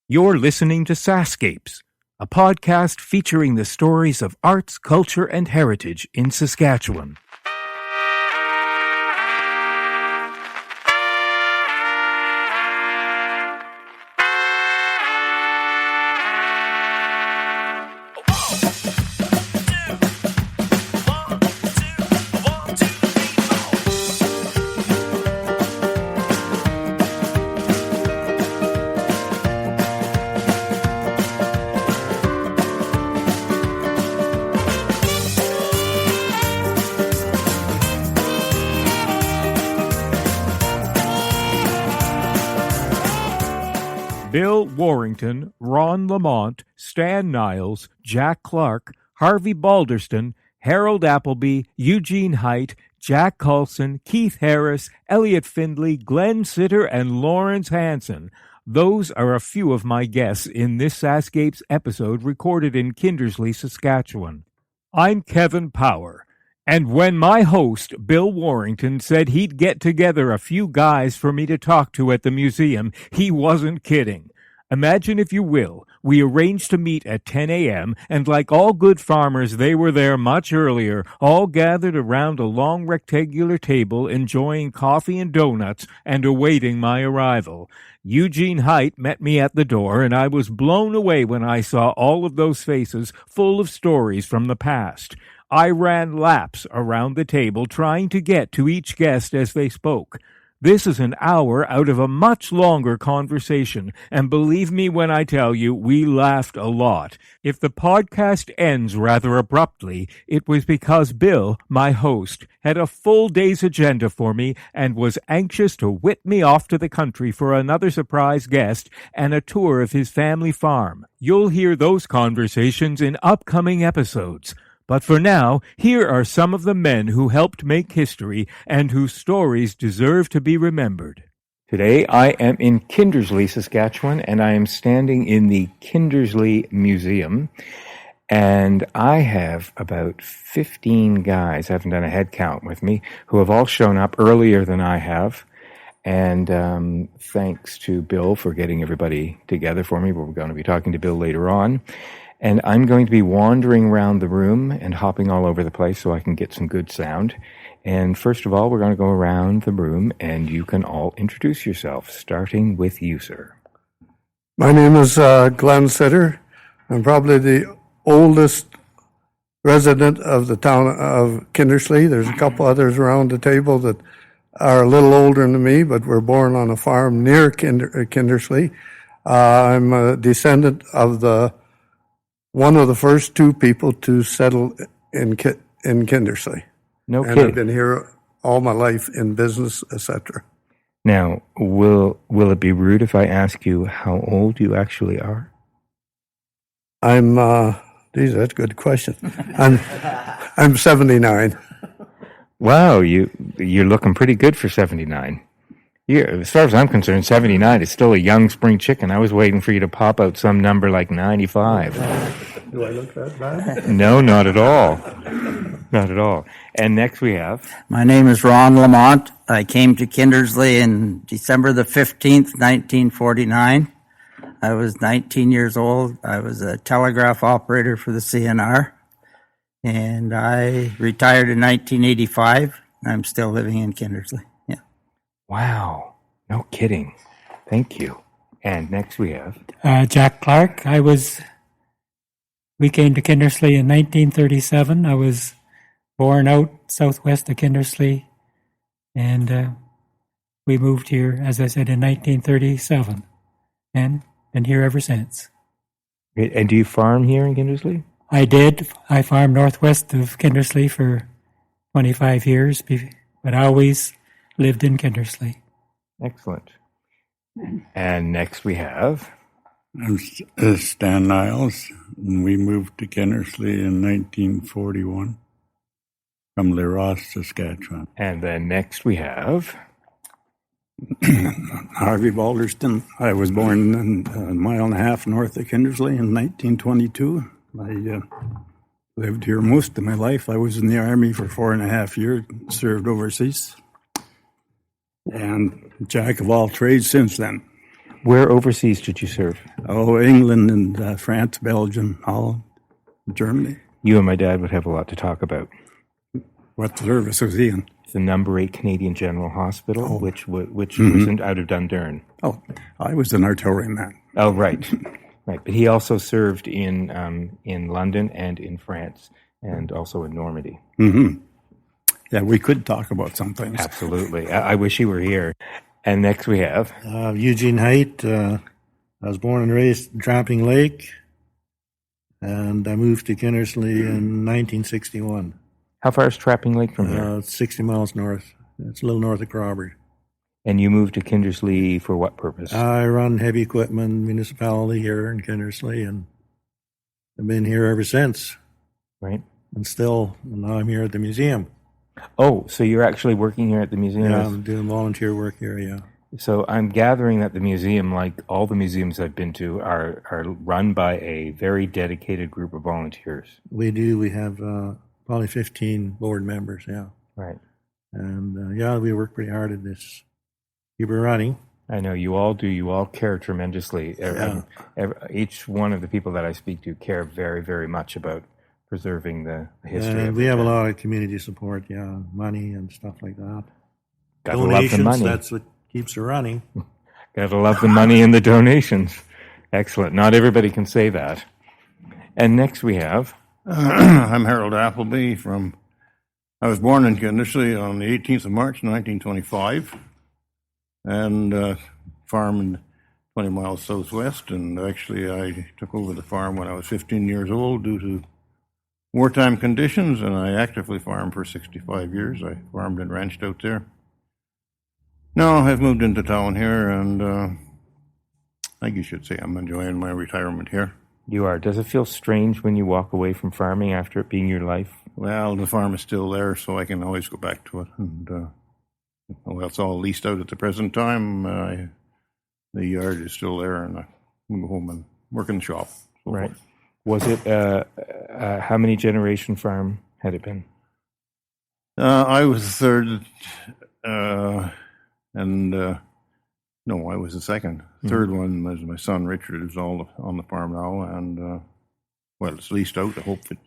You're listening to SaskScapes, a podcast featuring the stories of arts, culture, and heritage in Saskatchewan. Bill Warrington, Ron Lamont, Stan Niles, Jack Clark, Harvey Balderston, Harold Appleby, Eugene Height, Jack Coulson, Keith Harris, Elliot Findlay, Glenn Sitter, and Lawrence Hansen. Those are a few of my guests in this SaskScapes episode recorded in Kindersley, Saskatchewan. I'm Kevin Power. And when my host, Bill Warrington, said he'd get together a few guys for me to talk to at the museum, he wasn't kidding. Imagine, if you will, we arranged to meet at 10 a.m., and like all good farmers, they were there much earlier, all gathered around a long rectangular table, enjoying coffee and donuts and awaiting my arrival. Eugene Height met me at the door, and I was blown away when I saw all of those faces full of stories from the past. I ran laps around the table trying to get to each guest as they spoke. This is an hour out of a much longer conversation, and believe me when I tell you, we laughed a lot. If the podcast ends rather abruptly, it was because Bill, my host, had a full day's agenda for me and was anxious to whip me off to the country for another surprise guest and a tour of his family farm. You'll hear those conversations in upcoming episodes. But for now, here are some of the men who helped make history and whose stories deserve to be remembered. Today, I am in Kindersley, Saskatchewan, and I am standing in the Kindersley Museum. And I have about 15 guys, I haven't done a head count with me, who have all shown up earlier than I have. And thanks to Bill for getting everybody together for me. We're going to be talking to Bill later on. And I'm going to be wandering around the room and hopping all over the place so I can get some good sound. And first of all, we're going to go around the room and you can all introduce yourself, starting with you, sir. My name is Glenn Sitter. I'm probably the oldest resident of the town of Kindersley. There's a couple others around the table that are a little older than me, but were born on a farm near Kindersley. I'm a descendant of one of the first two people to settle in Kindersley. No and kidding. I've been here all my life in business, etc. Now, will it be rude if I ask you how old you actually are? That's a good question. I'm 79. Wow, you're looking pretty good for 79. Yeah, as far as I'm concerned, 79 is still a young spring chicken. I was waiting for you to pop out some number like 95. Do I look that bad? No, not at all. Not at all. And next we have... My name is Ron Lamont. I came to Kindersley in December the 15th, 1949. I was 19 years old. I was a telegraph operator for the CNR. And I retired in 1985. I'm still living in Kindersley. Yeah. Wow. No kidding. Thank you. And next we have... Jack Clark. We came to Kindersley in 1937. I was born out southwest of Kindersley, and we moved here, as I said, in 1937, and been here ever since. And do you farm here in Kindersley? I did. I farmed northwest of Kindersley for 25 years, but I always lived in Kindersley. Excellent. And next we have... I'm Stan Niles, and we moved to Kindersley in 1941 from Leross, Saskatchewan. And then next we have... Harvey Balderston. I was born a mile and a half north of Kindersley in 1922. I lived here most of my life. I was in the Army for 4.5 years, served overseas, and jack of all trades since then. Where overseas did you serve? Oh, England and France, Belgium, Holland, Germany. You and my dad would have a lot to talk about. What service was he in? The number 8 Canadian General Hospital, which was out of Dundurn. Oh, I was an artilleryman. Oh, right. Right. But he also served in London and in France and also in Normandy. Mm-hmm. Yeah, we could talk about some things. Absolutely. I wish he were here. And next we have... Eugene Height. I was born and raised in Trapping Lake, and I moved to Kindersley in 1961. How far is Trapping Lake from here? 60 miles north. It's a little north of Crawford. And you moved to Kindersley for what purpose? I run heavy equipment municipality here in Kindersley, and I've been here ever since. Right. And now I'm here at the museum. Oh, so you're actually working here at the museum? Yeah, I'm doing volunteer work here, yeah. So I'm gathering that the museum, like all the museums I've been to, are run by a very dedicated group of volunteers. We do. We have probably 15 board members, yeah. Right. And, we work pretty hard at this. Keep it running. I know you all do. You all care tremendously. Yeah. Each one of the people that I speak to care very, very much about preserving the history. And we have a lot of community support, money and stuff like that. Gotta Donations, love the money. That's what keeps it running. Gotta love the money and the donations. Excellent. Not everybody can say that. And next we have... I'm Harold Appleby I was born in Kindersley on the 18th of March, 1925, and farmed 20 miles southwest, and actually I took over the farm when I was 15 years old due to wartime conditions, and I actively farmed for 65 years. I farmed and ranched out there. Now I've moved into town here, and I think you should say I'm enjoying my retirement here. You are. Does it feel strange when you walk away from farming after it being your life? Well, the farm is still there, so I can always go back to it. And it's all leased out at the present time. The yard is still there, and I can go home and work in the shop. So right. Was it, how many generation farm had it been? I was the third, no, I was the second. Third one was my son Richard, who's all on the farm now, and it's leased out. I hope it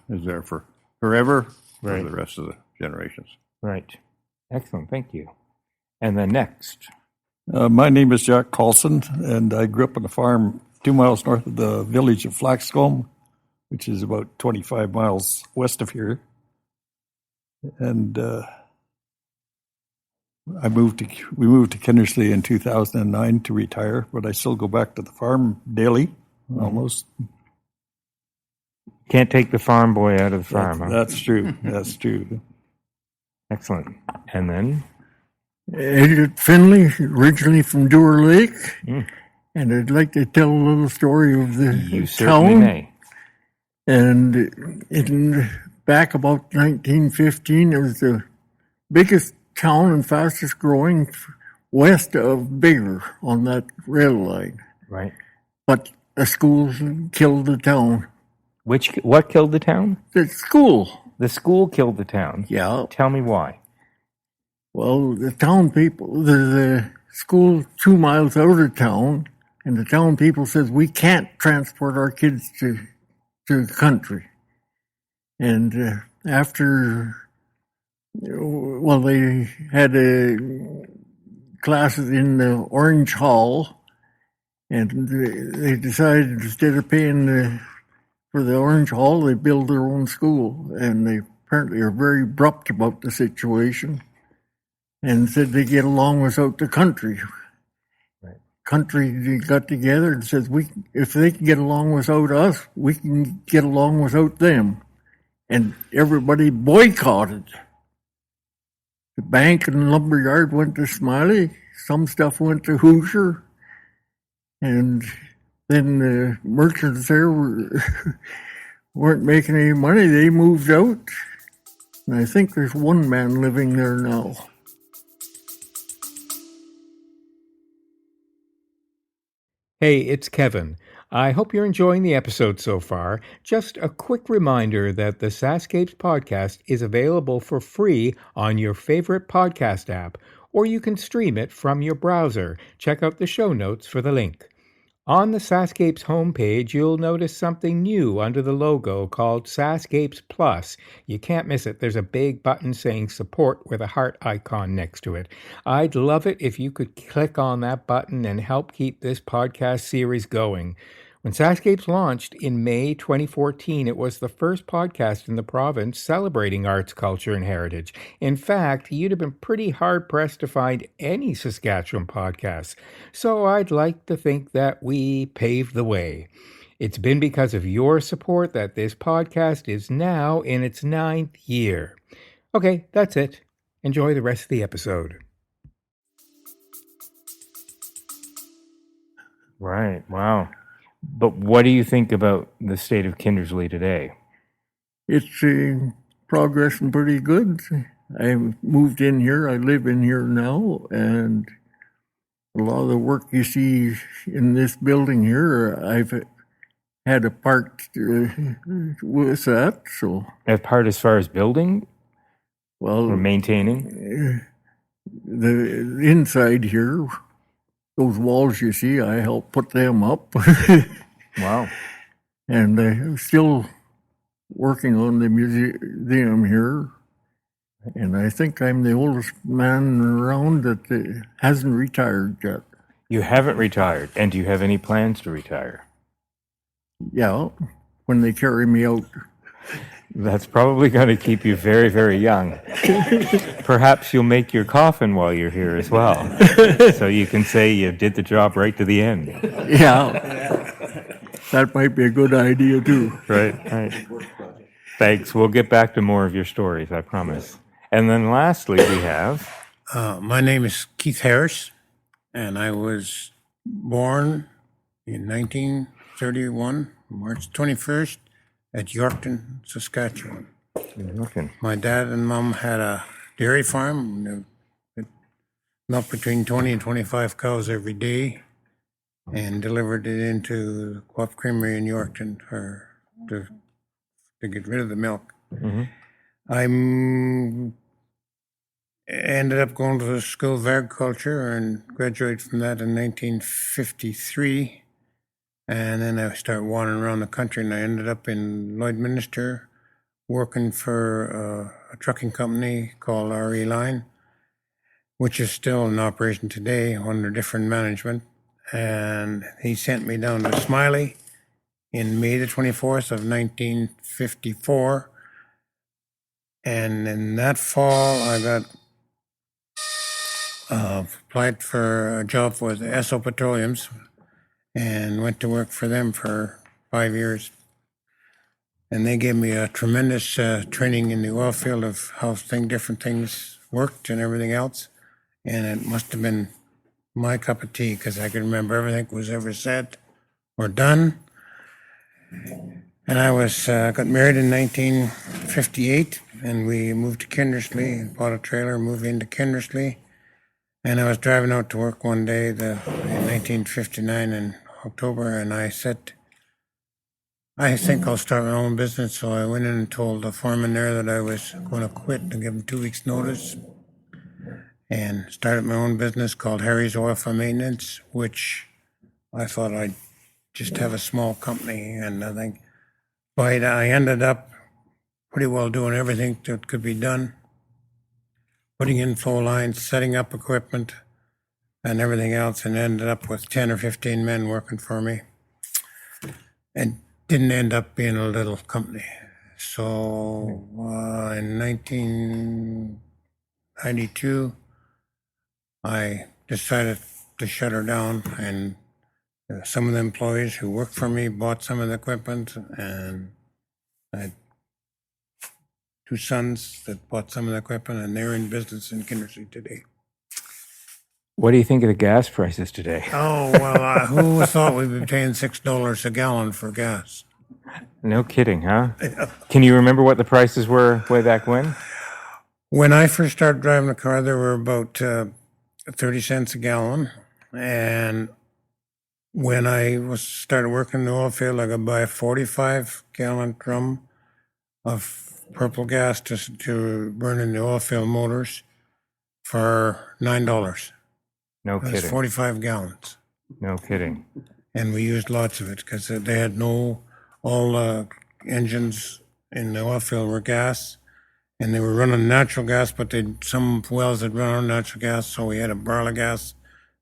is there for forever for the rest of the generations. Right. Excellent. Thank you. And then next. My name is Jack Carlson, and I grew up on a farm 2 miles north of the village of Flaxcombe, which is about 25 miles west of here. And we moved to Kindersley in 2009 to retire, but I still go back to the farm daily, almost. Can't take the farm boy out of the farm. That's true. That's true. Excellent. And then? Elliot Finley, originally from Dewar Lake, and I'd like to tell a little story of the You town. certainly may. And back about 1915, it was the biggest town and fastest growing west of Bigger on that rail line. Right. But the schools killed the town. What killed the town? The school. The school killed the town? Yeah. Tell me why. Well, the town people, the school 2 miles out of town, and the town people says, we can't transport our kids to the country. And after, they had classes in the Orange Hall, and they decided instead of paying for the Orange Hall, they build their own school. And they apparently are very abrupt about the situation and said they get along without the country. Right. Country got together and says, if they can get along without us, we can get along without them. And everybody boycotted. The bank and lumberyard went to Smiley. Some stuff went to Hoosier. And then the merchants there weren't making any money. They moved out. And I think there's one man living there now. Hey, it's Kevin. I hope you're enjoying the episode so far. Just a quick reminder that the SaskScapes podcast is available for free on your favorite podcast app, or you can stream it from your browser. Check out the show notes for the link. On the SaskScapes homepage, you'll notice something new under the logo called SaskScapes Plus. You can't miss it. There's a big button saying support with a heart icon next to it. I'd love it if you could click on that button and help keep this podcast series going. When SaskScapes launched in May 2014, it was the first podcast in the province celebrating arts, culture, and heritage. In fact, you'd have been pretty hard-pressed to find any Saskatchewan podcasts. So I'd like to think that we paved the way. It's been because of your support that this podcast is now in its 9th year. Okay, that's it. Enjoy the rest of the episode. Right, wow. But what do you think about the state of Kindersley today? It's progressing pretty good. I moved in here. I live in here now, and a lot of the work you see in this building here, I've had a part with that. So, A part as far as building well, or maintaining? the inside here, those walls you see, I helped put them up. Wow. And I'm still working on the museum here. And I think I'm the oldest man around that hasn't retired yet. You haven't retired, and do you have any plans to retire? Yeah, when they carry me out. That's probably going to keep you very, very young. Perhaps you'll make your coffin while you're here as well, so you can say you did the job right to the end. Yeah, that might be a good idea too. Right. Thanks. We'll get back to more of your stories, I promise. And then lastly, we have... My name is Keith Harris, and I was born in 1931, March 21st, at Yorkton, Saskatchewan. Okay. My dad and mom had a dairy farm, milked between 20 and 25 cows every day, and delivered it into the Co-op Creamery in Yorkton to get rid of the milk. Mm-hmm. I ended up going to the School of Agriculture and graduated from that in 1953. And then I started wandering around the country, and I ended up in Lloydminster working for a trucking company called RE Line, which is still in operation today under different management. And he sent me down to Smiley in May the 24th of 1954. And in that fall, I got applied for a job with Esso Petroleums and went to work for them for 5 years. And they gave me a tremendous training in the oil field of how different things worked and everything else. And it must have been my cup of tea, because I could remember everything that was ever said or done. And I got married in 1958, and we moved to Kindersley, bought a trailer, moved into Kindersley. And I was driving out to work one day in 1959 in October, and I said, I think I'll start my own business. So I went in and told the foreman there that I was going to quit and give him 2 weeks' notice, and started my own business called Harry's Oilfield Maintenance, which I thought I'd just have a small company. And I think I ended up pretty well doing everything that could be done, putting in flow lines, setting up equipment, and everything else, and ended up with 10 or 15 men working for me. And didn't end up being a little company. So in 1992, I decided to shut her down, and some of the employees who worked for me bought some of the equipment, and I had 2 sons that bought some of the equipment, and they're in business in Kindersley today. What do you think of the gas prices today? Oh, well, who thought we'd be paying $6 a gallon for gas? No kidding, huh? Can you remember what the prices were way back when? When I first started driving the car, there were about 30 cents a gallon. And when I started working in the oil field, I could buy a 45-gallon drum of purple gas to burn in the oil field motors for $9. No It was kidding. 45 gallons. No kidding. And we used lots of it because they had all engines in the oil field were gas, and they were running natural gas, but some wells had run on natural gas, so we had a barrel of gas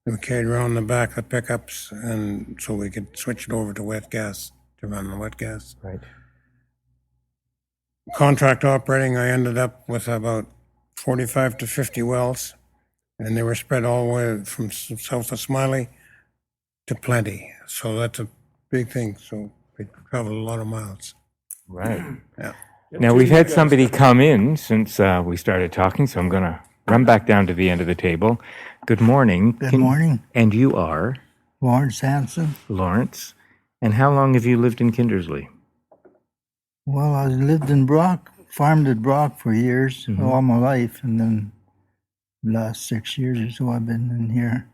that we carried around in the back of the pickups, and so we could switch it over to wet gas, to run on wet gas. Right. Contract operating, I ended up with about 45 to 50 wells, and they were spread all the way from south of Smiley to Plenty. So that's a big thing. So we traveled a lot of miles. Right. Yeah. Now, we've had somebody come in since we started talking, so I'm going to run back down to the end of the table. Good morning. Good morning. And you are? Lawrence Hanson. Lawrence. And how long have you lived in Kindersley? Well, I lived in Brock, farmed at Brock for years, all my life, and then the last 6 years or so I've been in here.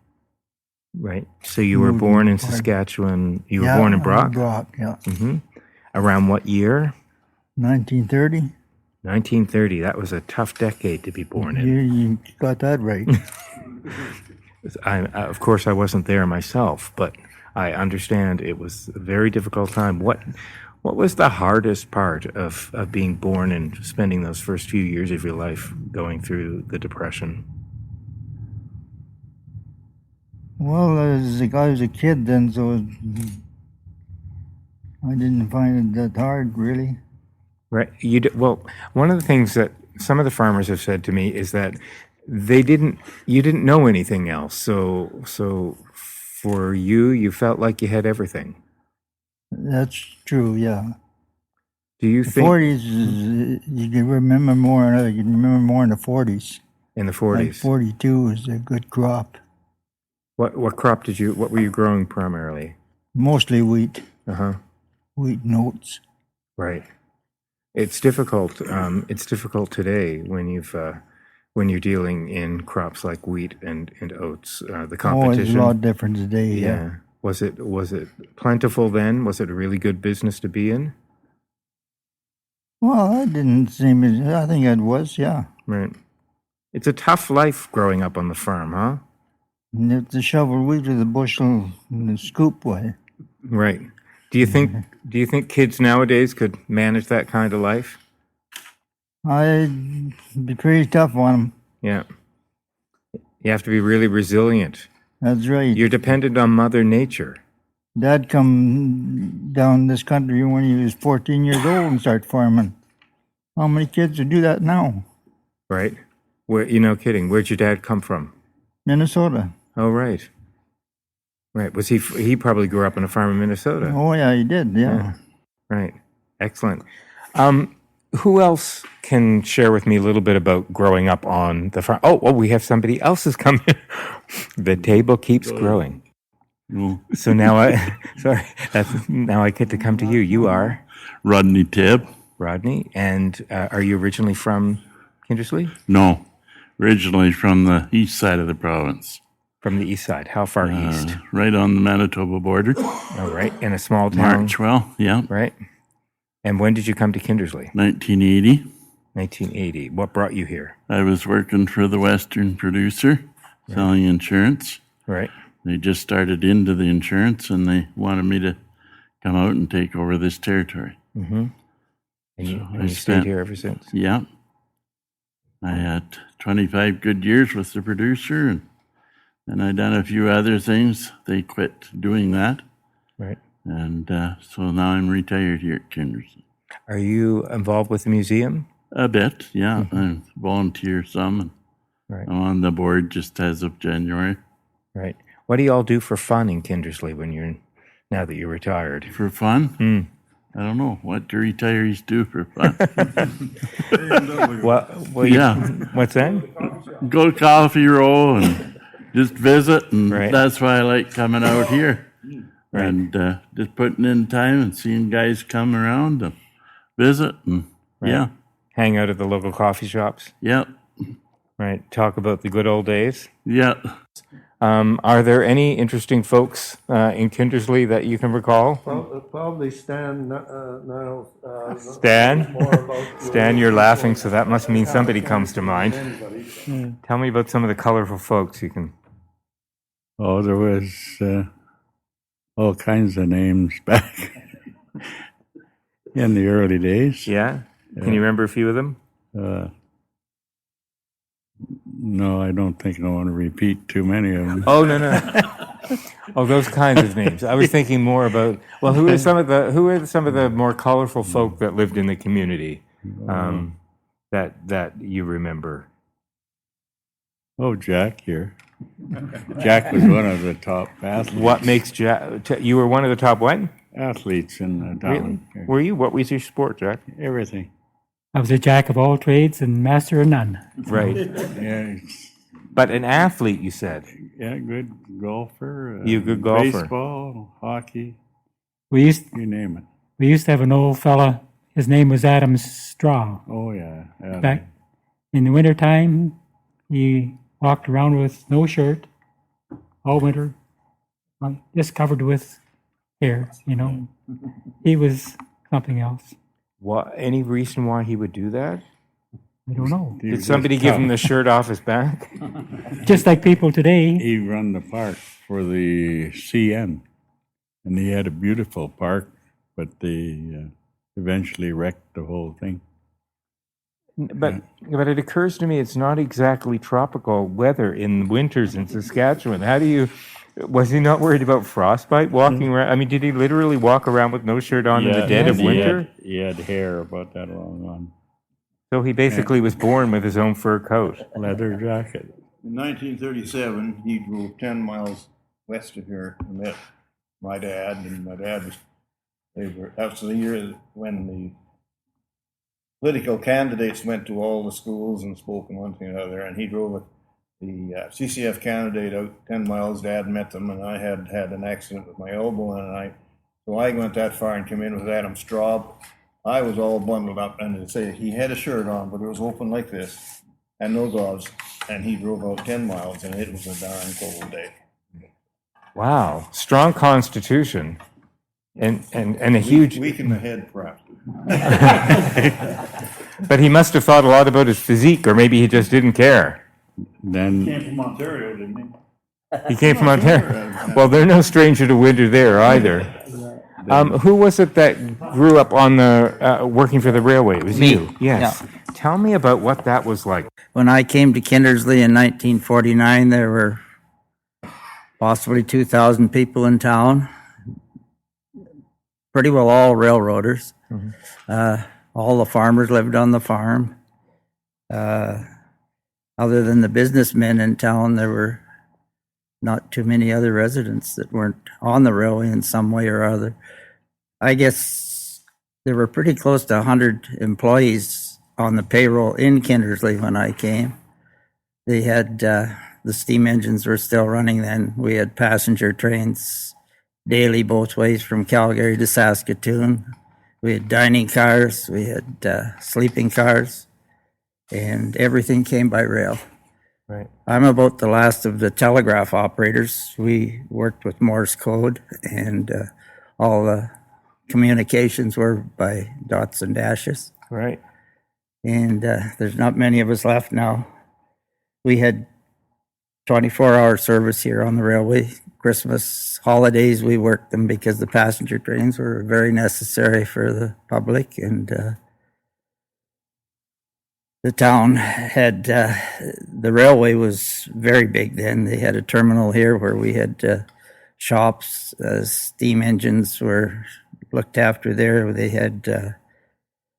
Right. So you were born in Saskatchewan. You were born in Brock? Brock, yeah. Mm-hmm. Around what year? 1930. 1930. That was a tough decade to be born in. You got that right. Of course, I wasn't there myself, but I understand it was a very difficult time. What was the hardest part of being born and spending those first few years of your life going through the Depression? Well, I was a kid then, so I didn't find it that hard, really. Right. Well, one of the things that some of the farmers have said to me is that you didn't know anything else. So for you felt like you had everything. That's true, yeah. Do you The think 40s, you can remember more. You can remember more in the 40s. in the 40s? Like 42 was a good crop. What crop what were you growing primarily? Mostly wheat. Uh-huh. Wheat and oats. Right. It's difficult. It's difficult today when you're dealing in crops like wheat and oats. The competition. It's a lot different today. Yeah. Was it plentiful then? Was it a really good business to be in? Well, it didn't seem. I think it was. Yeah. Right. It's a tough life growing up on the farm, huh? And you have to shovel wheat with a bushel and a scoop way. Right. Do you think kids nowadays could manage that kind of life? I'd be pretty tough on them. Yeah. You have to be really resilient. That's right. You're dependent on Mother Nature. Dad come down this country when he was 14 years old and started farming. How many kids would do that now? Right. You're no kidding. Where'd your dad come from? Minnesota. Oh, right. Right. Was he probably grew up on a farm in Minnesota? Oh, yeah, he did, yeah. Right. Excellent. Who else can share with me a little bit about growing up on the farm? Oh, we have somebody else has come in. The table keeps growing. So now now I get to come to you. You are? Rodney Tibb. Rodney. And are you originally from Kindersley? No, originally from the east side of the province. From the east side. How far east? Right on the Manitoba border. All right. In a small town? Marchwell, yeah. Right. And when did you come to Kindersley? 1980. 1980. What brought you here? I was working for the Western producer, selling insurance. Right. They just started into the insurance, and they wanted me to come out and take over this territory. Mm-hmm. And you stayed here ever since? Yeah. I had 25 good years with the producer, and I done a few other things. They quit doing that. Right. And so now I'm retired here at Kindersley. Are you involved with the museum? A bit, yeah. Mm-hmm. I volunteer some. And right. I'm on the board just as of January. Right. What do you all do for fun in Kindersley now that you're retired? For fun? I don't know. What do retirees do for fun? What's that? Go to Coffee Row and just visit, and that's why I like coming out here. Right. And just putting in time and seeing guys come around to visit, and hang out at the local coffee shops. Yep. Right. Talk about the good old days. Yeah. Are there any interesting folks in Kindersley that you can recall? Well, probably Stan now. Stan? More about Stan, you're laughing, so that must mean somebody comes to mind. Anybody. Tell me about some of the colorful folks you can. Oh, there was all kinds of names back in the early days. Yeah? Can you remember a few of them? No, I don't think I want to repeat too many of them. Oh, no. Oh, those kinds of names. I was thinking more about, well, who are some of the more colorful folk that lived in the community that you remember? Oh, Jack here. Jack was one of the top athletes. What makes Jack? You were one of the top what? Athletes in the Really? town. Were you? What was your sport, Jack? Everything. I was a jack of all trades and master of none. Right. Yeah, But an athlete, you said. yeah, good golfer. You a good golfer. Baseball, hockey, We used you name it. we used to have an old fella. His name was Adam Straw. Oh, yeah. Back in the wintertime, he walked around with no shirt all winter, just covered with hair, you know. He was something else. What? Any reason why he would do that? I don't know. He Did was somebody just give tough. him the shirt off his back? Just like people today. He run the park for the CN, and he had a beautiful park, but they eventually wrecked the whole thing. But it occurs to me it's not exactly tropical weather in winters in Saskatchewan. How do you? Was he not worried about frostbite walking around? I mean, did he literally walk around with no shirt on in the dead of winter? He had hair about that long on. So he basically was born with his own fur coat. Leather jacket. In 1937, he drove 10 miles west of here and met my dad, and my dad was, that was the year when the political candidates went to all the schools and spoke and one thing or another, and he drove the CCF candidate out 10 miles. Dad met them, and I had an accident with my elbow, and so I went that far and came in with Adam Straub. I was all bundled up, and to say he had a shirt on, but it was open like this, and no gloves, and he drove out 10 miles, and it was a darn cold day. Wow, strong constitution, and a huge. Weak in the head, perhaps. But he must have thought a lot about his physique, or maybe he just didn't care. Then Came from Ontario, didn't he? He came from Ontario. Well, they're no stranger to winter there either. Who was it that grew up on the working for the railway? It was Me. you. Yes. Tell me about what that was like. When I came to Kindersley in 1949, there were possibly 2,000 people in town, pretty well all railroaders. All the farmers lived on the farm. Other than the businessmen in town, there were not too many other residents that weren't on the railway in some way or other. I guess there were pretty close to 100 employees on the payroll in Kindersley when I came. They had, the steam engines were still running then. We had passenger trains daily both ways from Calgary to Saskatoon. We had dining cars, we had sleeping cars, and everything came by rail. Right. I'm about the last of the telegraph operators. We worked with Morse code, and all the communications were by dots and dashes. Right. And there's not many of us left now. We had 24-hour service here on the railway. Christmas holidays, we worked them because the passenger trains were very necessary for the public, and the town had, the railway was very big then. They had a terminal here where we had shops, steam engines were looked after there. They had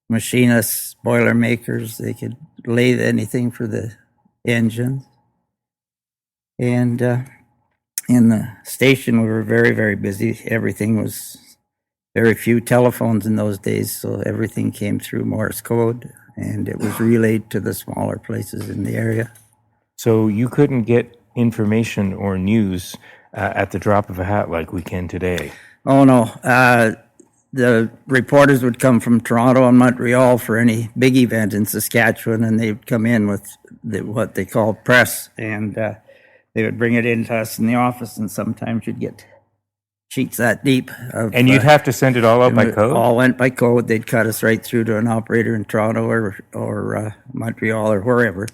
machinists, boiler makers. They could lathe anything for the engines. And in the station, we were very, very busy. Everything was very few telephones in those days, so everything came through Morse code, and it was relayed to the smaller places in the area. So you couldn't get information or news at the drop of a hat like we can today. Oh, no. The reporters would come from Toronto and Montreal for any big event in Saskatchewan, and they'd come in with what they called press, and they would bring it in to us in the office, and sometimes you'd get cheeks that deep. And you'd have to send it all out by code? All went by code. They'd cut us right through to an operator in Toronto or Montreal or wherever.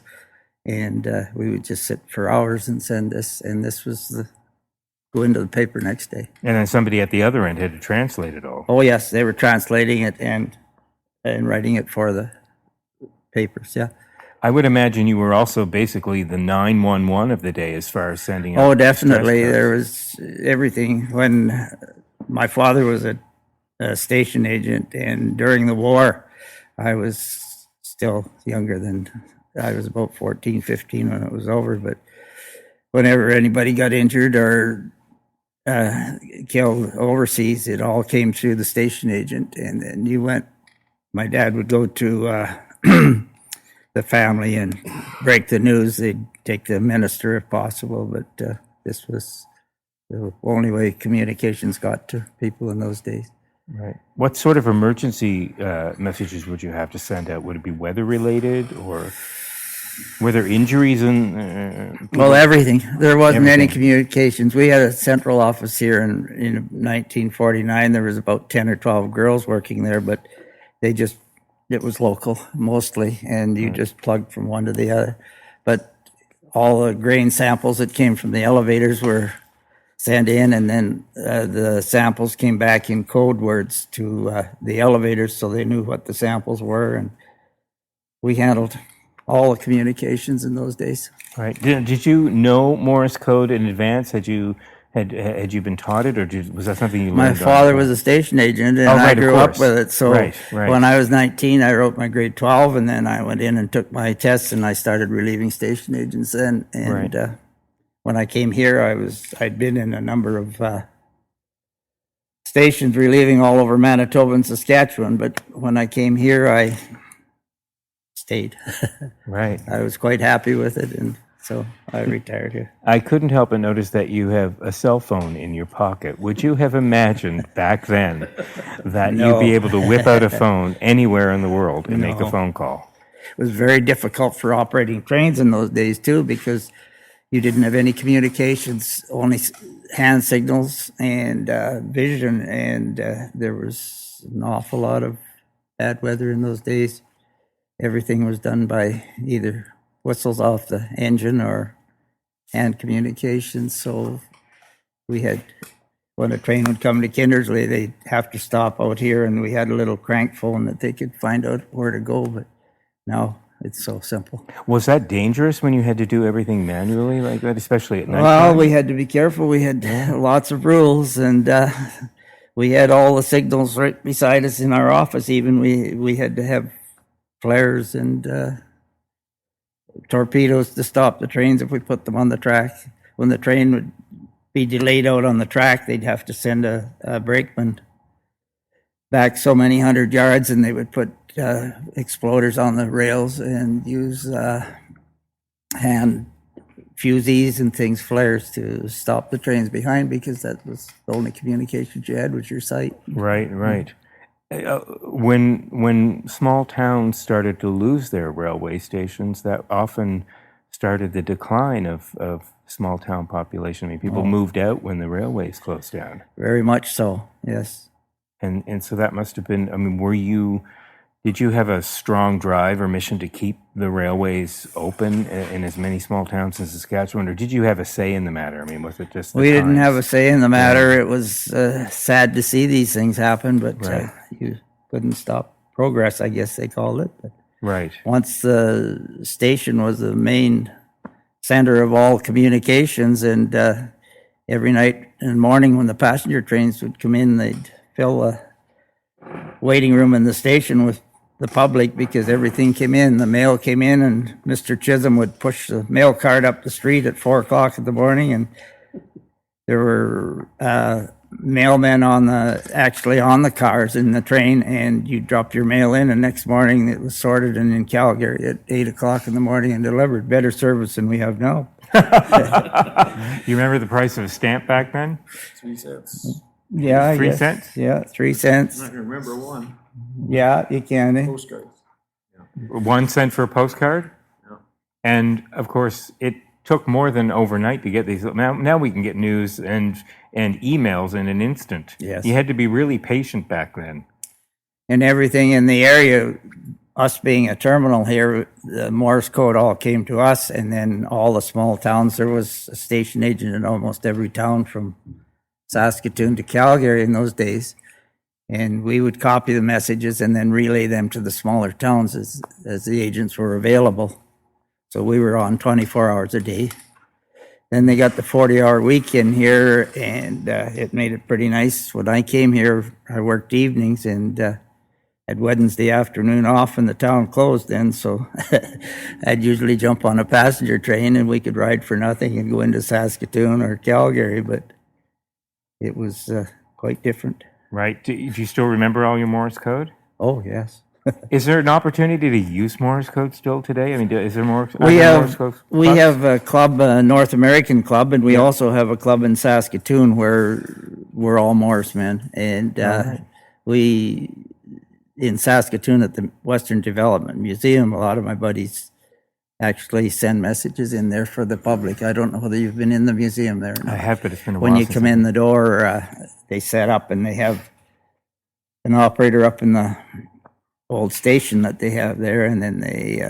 And we would just sit for hours and send this. And this was go into the paper next day. And then somebody at the other end had to translate it all. Oh, yes. They were translating it and writing it for the papers, yeah. I would imagine you were also basically the 911 of the day as far as sending out. Oh, definitely. There was everything. When my father was a station agent, and during the war, I was still younger than, I was about 14, 15 when it was over. But whenever anybody got injured or killed overseas, it all came through the station agent. And then my dad would go to the family and break the news. They'd take the minister if possible, but this was the only way communications got to people in those days. Right. What sort of emergency messages would you have to send out? Would it be weather related, or were there injuries in? Well, everything. There wasn't any Everything. communications. We had a central office here in 1949. There was about 10 or 12 girls working there, but it was local mostly, and you just plugged from one to the other. But all the grain samples that came from the elevators were sent in, and then the samples came back in code words to the elevators, so they knew what the samples were, and we handled all the communications in those days. Right. Did you know Morse code in advance? Had you been taught it, or was that something you learned? My father was a station agent, and I grew up with it. So Right. when I was 19, I wrote my grade 12, and then I went in and took my tests, and I started relieving station agents then. And when I came here, I'd been in a number of stations relieving all over Manitoba and Saskatchewan. But when I came here, I stayed. Right. I was quite happy with it, and so I retired here. I couldn't help but notice that you have a cell phone in your pocket. Would you have imagined back then that you'd be able to whip out a phone anywhere in the world and make a phone call? It was very difficult for operating trains in those days too, because you didn't have any communications, only hand signals and vision, and there was an awful lot of bad weather in those days. Everything was done by either whistles off the engine or hand communications. So we had, when a train would come to Kindersley, they'd have to stop out here, and we had a little crank phone that they could find out where to go. But now it's so simple. Was that dangerous when you had to do everything manually like that, especially at night? Well, we had to be careful. We had lots of rules, and we had all the signals right beside us in our office. Even we had to have flares and torpedoes to stop the trains if we put them on the track. When the train would be delayed out on the track, they'd have to send a brakeman back so many 100 yards, and they would put exploders on the rails and use hand fusees and things, flares, to stop the trains behind, because that was the only communications you had was your sight. Right, right. When small towns started to lose their railway stations, that often started the decline of small town population. I mean, people moved out when the railways closed down. Very much so, yes. And so that must have been, I mean, did you have a strong drive or mission to keep the railways open in as many small towns in Saskatchewan, or did you have a say in the matter? I mean, was it just we didn't have a say in the matter. It was sad to see these things happen, but you couldn't stop progress, I guess they called it. But right. Once the station was the main center of all communications, and every night and morning when the passenger trains would come in, they'd fill the waiting room in the station with the public, because everything came in. The mail came in, and Mr. Chisholm would push the mail cart up the street at 4 o'clock in the morning, and there were mailmen actually on the cars in the train, and you dropped your mail in, and next morning it was sorted and in Calgary at 8 o'clock in the morning and delivered. Better service than we have now. You remember the price of a stamp back then? 3 cents. Yeah, 3 cents? Yeah, 3 cents. I can remember one. Yeah, you can. Postcards. 1 cent for a postcard? Yeah. And of course, it took more than overnight to get these. Now we can get news and emails in an instant. Yes. You had to be really patient back then. And everything in the area, us being a terminal here, the Morse code all came to us, and then all the small towns, there was a station agent in almost every town from Saskatoon to Calgary in those days. And we would copy the messages and then relay them to the smaller towns as the agents were available. So we were on 24 hours a day. Then they got the 40-hour weekend here, and it made it pretty nice. When I came here, I worked evenings and had Wednesday afternoon off, and the town closed then. So I'd usually jump on a passenger train, and we could ride for nothing and go into Saskatoon or Calgary. But it was quite different. Right. Do you still remember all your Morse code? Oh, yes. Is there an opportunity to use Morse code still today? I mean, is there more? We Morse code we clubs? have a club, a North American club, and we also have a club in Saskatoon where we're all Morse men. And we, in Saskatoon at the Western Development Museum, a lot of my buddies actually send messages in there for the public. I don't know whether you've been in the museum there or not. I have, but it's been a while. When you since come in the door, they set up and they have an operator up in the old station that they have there, and then they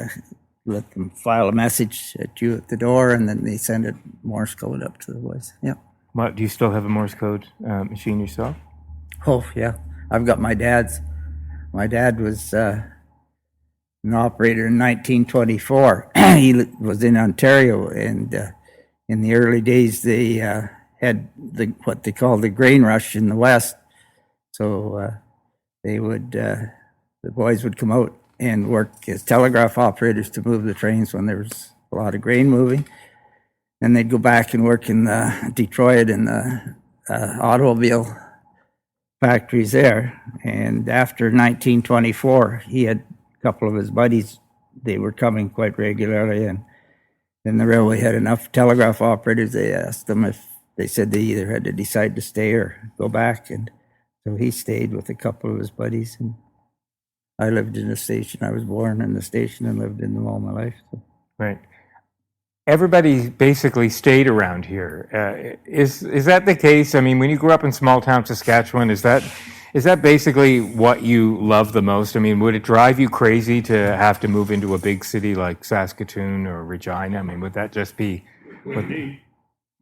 let them file a message at you at the door, and then they send it Morse code up to the voice. Yeah. What, do you still have a Morse code machine yourself? Oh, yeah. I've got my dad's. My dad was an operator in 1924. He was in Ontario, and in the early days, they had what they called the grain rush in the West. So they would, the boys would come out and work as telegraph operators to move the trains when there was a lot of grain moving. And they'd go back and work in Detroit in the automobile factories there. And after 1924, he had a couple of his buddies, they were coming quite regularly, and then the railway had enough telegraph operators. They asked them if, they said they either had to decide to stay or go back, and so he stayed with a couple of his buddies, and I lived in the station. I was born in the station and lived in them all my life. So. Right. Everybody basically stayed around here. Is that the case? I mean, when you grew up in small town Saskatchewan, is that basically what you love the most? I mean, would it drive you crazy to have to move into a big city like Saskatoon or Regina? I mean, would that just be?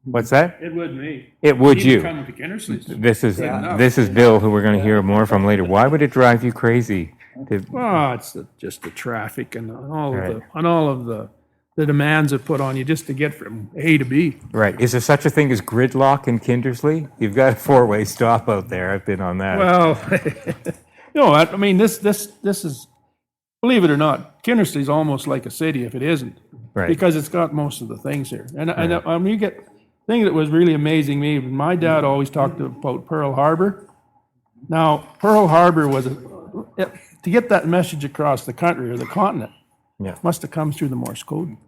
What's that? It would me. It would you. Come to Kindersley's. This is Bill, who we're going to hear more from later. Why would it drive you crazy? Well, it's just the traffic and all of the demands it put on you just to get from A to B. Right. Is there such a thing as gridlock in Kindersley? You've got a four-way stop out there. I've been on that. Well, I mean, this is, believe it or not, Kindersley's almost like a city if it isn't. Right. Because it's got most of the things here. And you get, thing that was really amazing me, my dad always talked about Pearl Harbor. Now, Pearl Harbor was, to get that message across the country or the continent, must have come through the Morse code.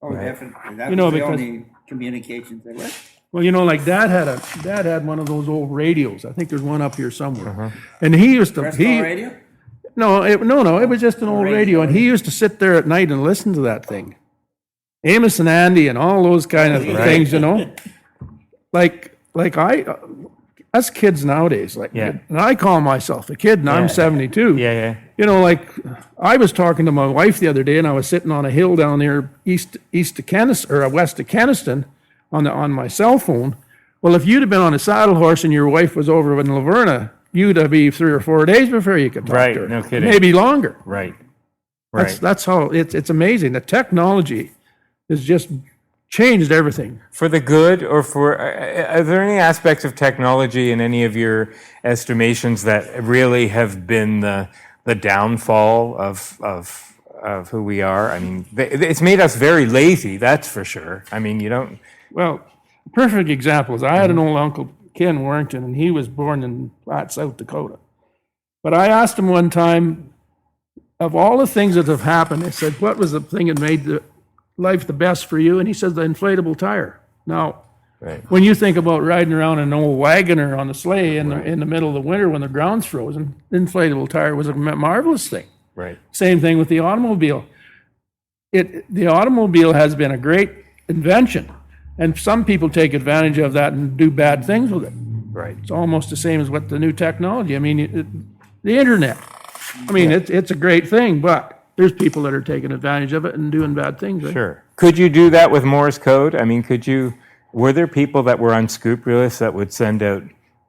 Oh, definitely. That was the because only communications there was. Well, like Dad had one of those old radios. I think there's one up here somewhere. And he used to Radio? No, it was just an old radio, and he used to sit there at night and listen to that thing. Amos and Andy and all those kind of things, Like us kids nowadays, and I call myself a kid, and I'm 72. Yeah. Like I was talking to my wife the other day, and I was sitting on a hill down there east of Kennis or west of Kenniston on my cell phone. Well, if you'd have been on a saddle horse and your wife was over in Laverna, you'd be 3 or 4 days before you could talk to her. No kidding. Maybe longer. Right. That's how it's amazing. The technology has just changed everything. For the good, or are there any aspects of technology in any of your estimations that really have been the downfall of who we are? I mean, it's made us very lazy, that's for sure. I mean, you don't... Well, a perfect example is I had an old uncle, Ken Warrington, and he was born in Platte, South Dakota. But I asked him one time, of all the things that have happened, I said, what was the thing that made life the best for you? And he said, the inflatable tire. Now, when you think about riding around in an old wagoner on a sleigh in the middle of the winter when the ground's frozen, the inflatable tire was a marvelous thing. Right. Same thing with the automobile. The automobile has been a great invention. And some people take advantage of that and do bad things with it. Right. It's almost the same as what the new technology. I mean, the internet. I mean, it's a great thing, but there's people that are taking advantage of it and doing bad things. Right? Sure. Could you do that with Morse code? I mean, were there people that were unscrupulous that would send out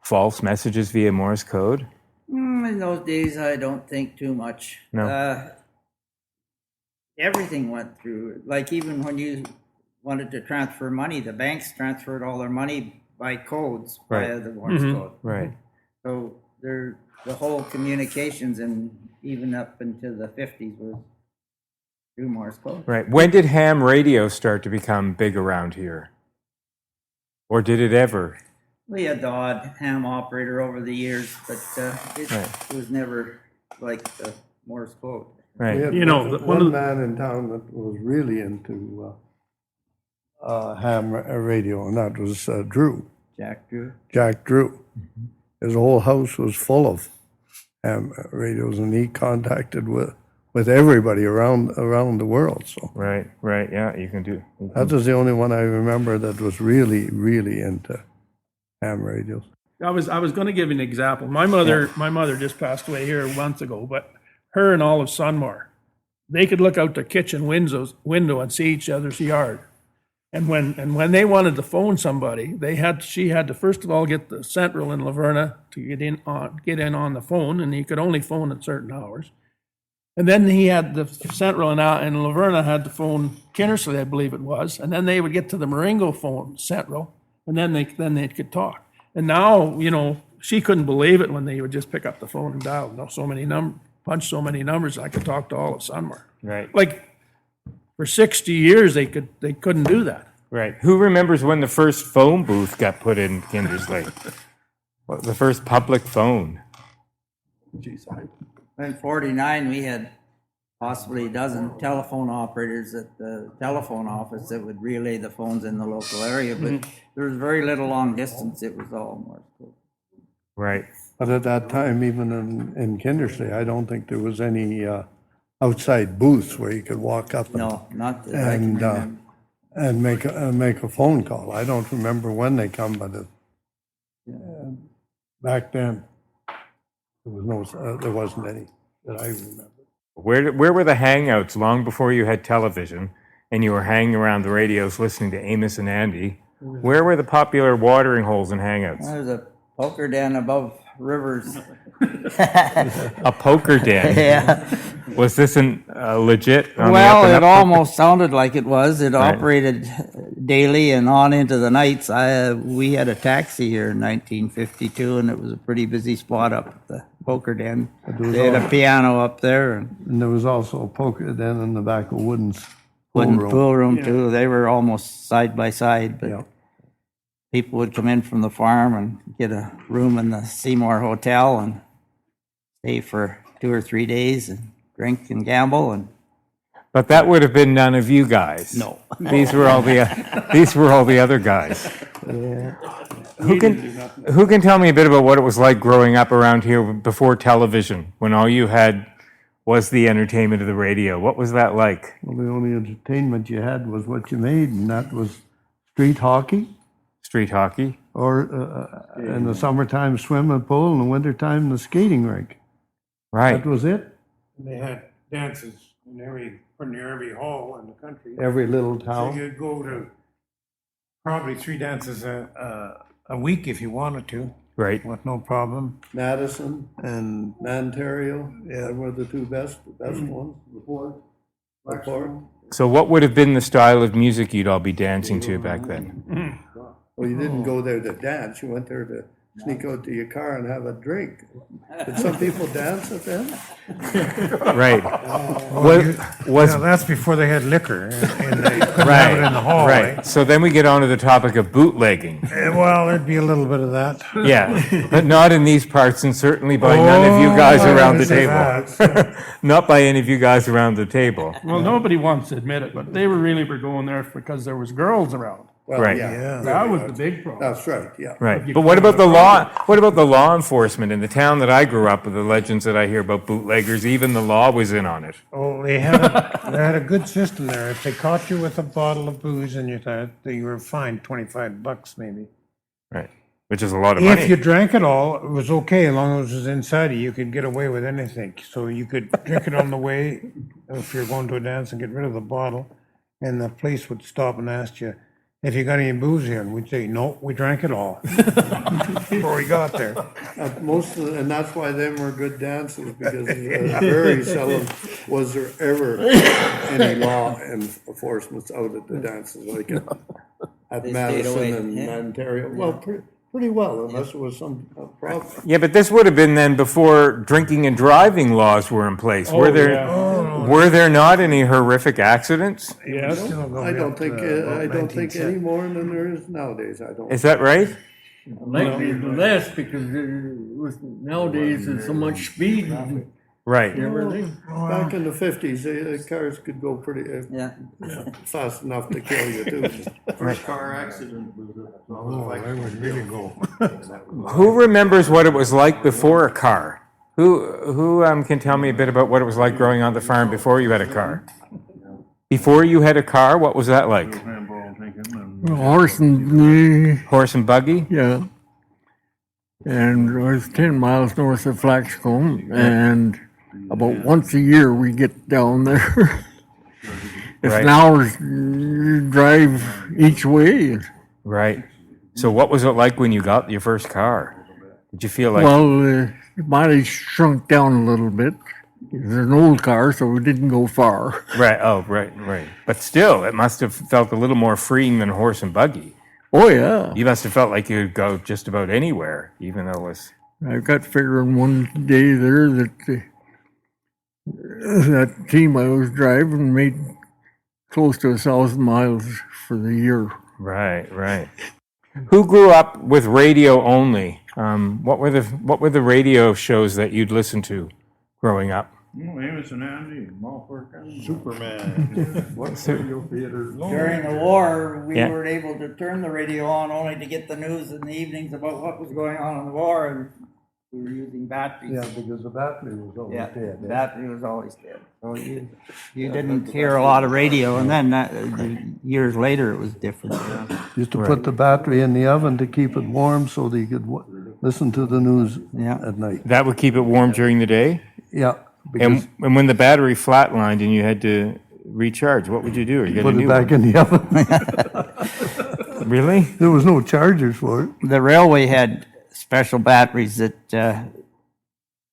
false messages via Morse code? In those days, I don't think too much. No. Everything went through, like even when you wanted to transfer money, the banks transferred all their money by codes via the Morse code. Right. So the whole communications and even up into the 50s was through Morse code. Right. When did ham radio start to become big around here? Or did it ever? We had the odd ham operator over the years, but it was never like the Morse code. Right. We had one man in town that was really into ham radio, and that was Drew. Jack Drew. Jack Drew. His whole house was full of ham radios, and he contacted with everybody around the world. So Right. Yeah, you can do. that was the only one I remember that was really, really into ham radios. I was going to give you an example. My mother just passed away here a month ago, but her and Olive Sunmore, they could look out their kitchen window and see each other's yard. And when they wanted to phone somebody, she had to first of all get the central in Laverna to get in on the phone, and he could only phone at certain hours. And then he had the central in Laverna had to phone Kindersley, I believe it was, and then they would get to the Marengo phone central, and then they could talk. And now, she couldn't believe it when they would just pick up the phone and dial. Punch so many numbers, I could talk to all of Sunmore. Right. Like for 60 years, they couldn't do that. Right. Who remembers when the first phone booth got put in Kindersley? The first public phone. In 49, we had possibly a dozen telephone operators at the telephone office that would relay the phones in the local area, but there was very little long distance. It was all Morse code. Right. But at that time, even in Kindersley, I don't think there was any outside booths where you could walk up not that I can remember. And make a phone call. I don't remember when they come, but back then there wasn't any that I remember. Where were the hangouts long before you had television and you were hanging around the radios listening to Amos and Andy? Where were the popular watering holes and hangouts? There's a poker den above Rivers. A poker den? Yeah. Was this legit? Well, it almost sounded like it was. It operated daily and on into the nights. We had a taxi here in 1952, and it was a pretty busy spot up at the poker den. They had a piano up there. And there was also a poker den in the back of Wooden's pool room too. They were almost side by side, but people would come in from the farm and get a room in the Seymour Hotel and stay for 2 or 3 days and drink and gamble. But that would have been none of you guys. No. These were all the other guys. Yeah. Who can tell me a bit about what it was like growing up around here before television, when all you had was the entertainment of the radio? What was that like? Well, the only entertainment you had was what you made, and that was street hockey. Street hockey? Or in the summertime, swimming pool, in the wintertime, the skating rink. Right. That was it. They had dances in pretty near every hall in the country. Every little town. So you'd go to probably 3 dances a week if you wanted to. Right. With no problem. Madison and Ontario, were the two best ones before. So what would have been the style of music you'd all be dancing to back then? Well, you didn't go there to dance. You went there to sneak out to your car and have a drink. Did some people dance at them? Right. That's before they had liquor. And they couldn't have it in the hall. Right. So then we get on to the topic of bootlegging. Well, there'd be a little bit of that. Yeah, but not in these parts, and certainly by none of you guys around the table. Not by any of you guys around the table. Well, nobody wants to admit it, but they were going there because there was girls around. Well, Right. yeah. That was the big problem. That's right, yeah. Right. But what about the law? What about the law enforcement in the town that I grew up with? The legends that I hear about bootleggers, even the law was in on it. Oh, they had a good system there. If they caught you with a bottle of booze and you thought that you were fined $25 maybe. Right. Which is a lot of If money. you drank it all, it was okay, as long as it was inside you, you could get away with anything. So you could drink it on the way, if you're going to a dance, and get rid of the bottle, and the police would stop and ask you, if you got any booze here, and we'd say, no, we drank it all before we got there. And that's why them were good dancers, because very seldom was there ever any law enforcement out at the dances, like at They stayed Madison away, and yeah. Ontario. Well, pretty well, unless there was some problem. Yeah, but this would have been then before drinking and driving laws were in place. Oh, Were there not any horrific accidents? Yes. I don't think any more than there is nowadays. I don't. Is that right? Likely less because nowadays there's so much speed and Right. everything. Back in the 50s, cars could go pretty Yeah. fast enough to kill you too. First car accident was I would really go. Who remembers what it was like before a car? Who can tell me a bit about what it was like growing on the farm before you had a car? Before you had a car, what was that like? Horse and Horse and buggy? yeah, and it was 10 miles north of Flaxcombe, and about once a year we get down there. It's Right. an hour's drive each way. Right. So what was it like when you got your first car? Did you feel like Well, the mileage shrunk down a little bit. It was an old car, so we didn't go far. right? Oh, right. But still, it must have felt a little more freeing than horse and buggy. Oh yeah, You must have felt like you could go just about anywhere, even though it was. I got figuring one day there that that team I was driving made close to 1,000 miles for the year. Right. Who grew up with radio only? What were the radio shows that you'd listen to growing up? Amos and Andy, Malford, Superman. During the war, we Yeah. were able to turn the radio on only to get the news in the evenings about what was going on in the war, and we were using batteries. Yeah, because the battery was always Yeah, dead. the battery was always dead. So you didn't hear a lot of radio, and then years later it was different. Used to put the battery in the oven to keep it warm so that you could listen to the news Yeah. at night. That would keep it warm during the day? Yeah, because And when the battery flatlined and you had to recharge, what would you do? Or you get a put new it back one? in the oven. Really? There was no chargers for it. The railway had special batteries that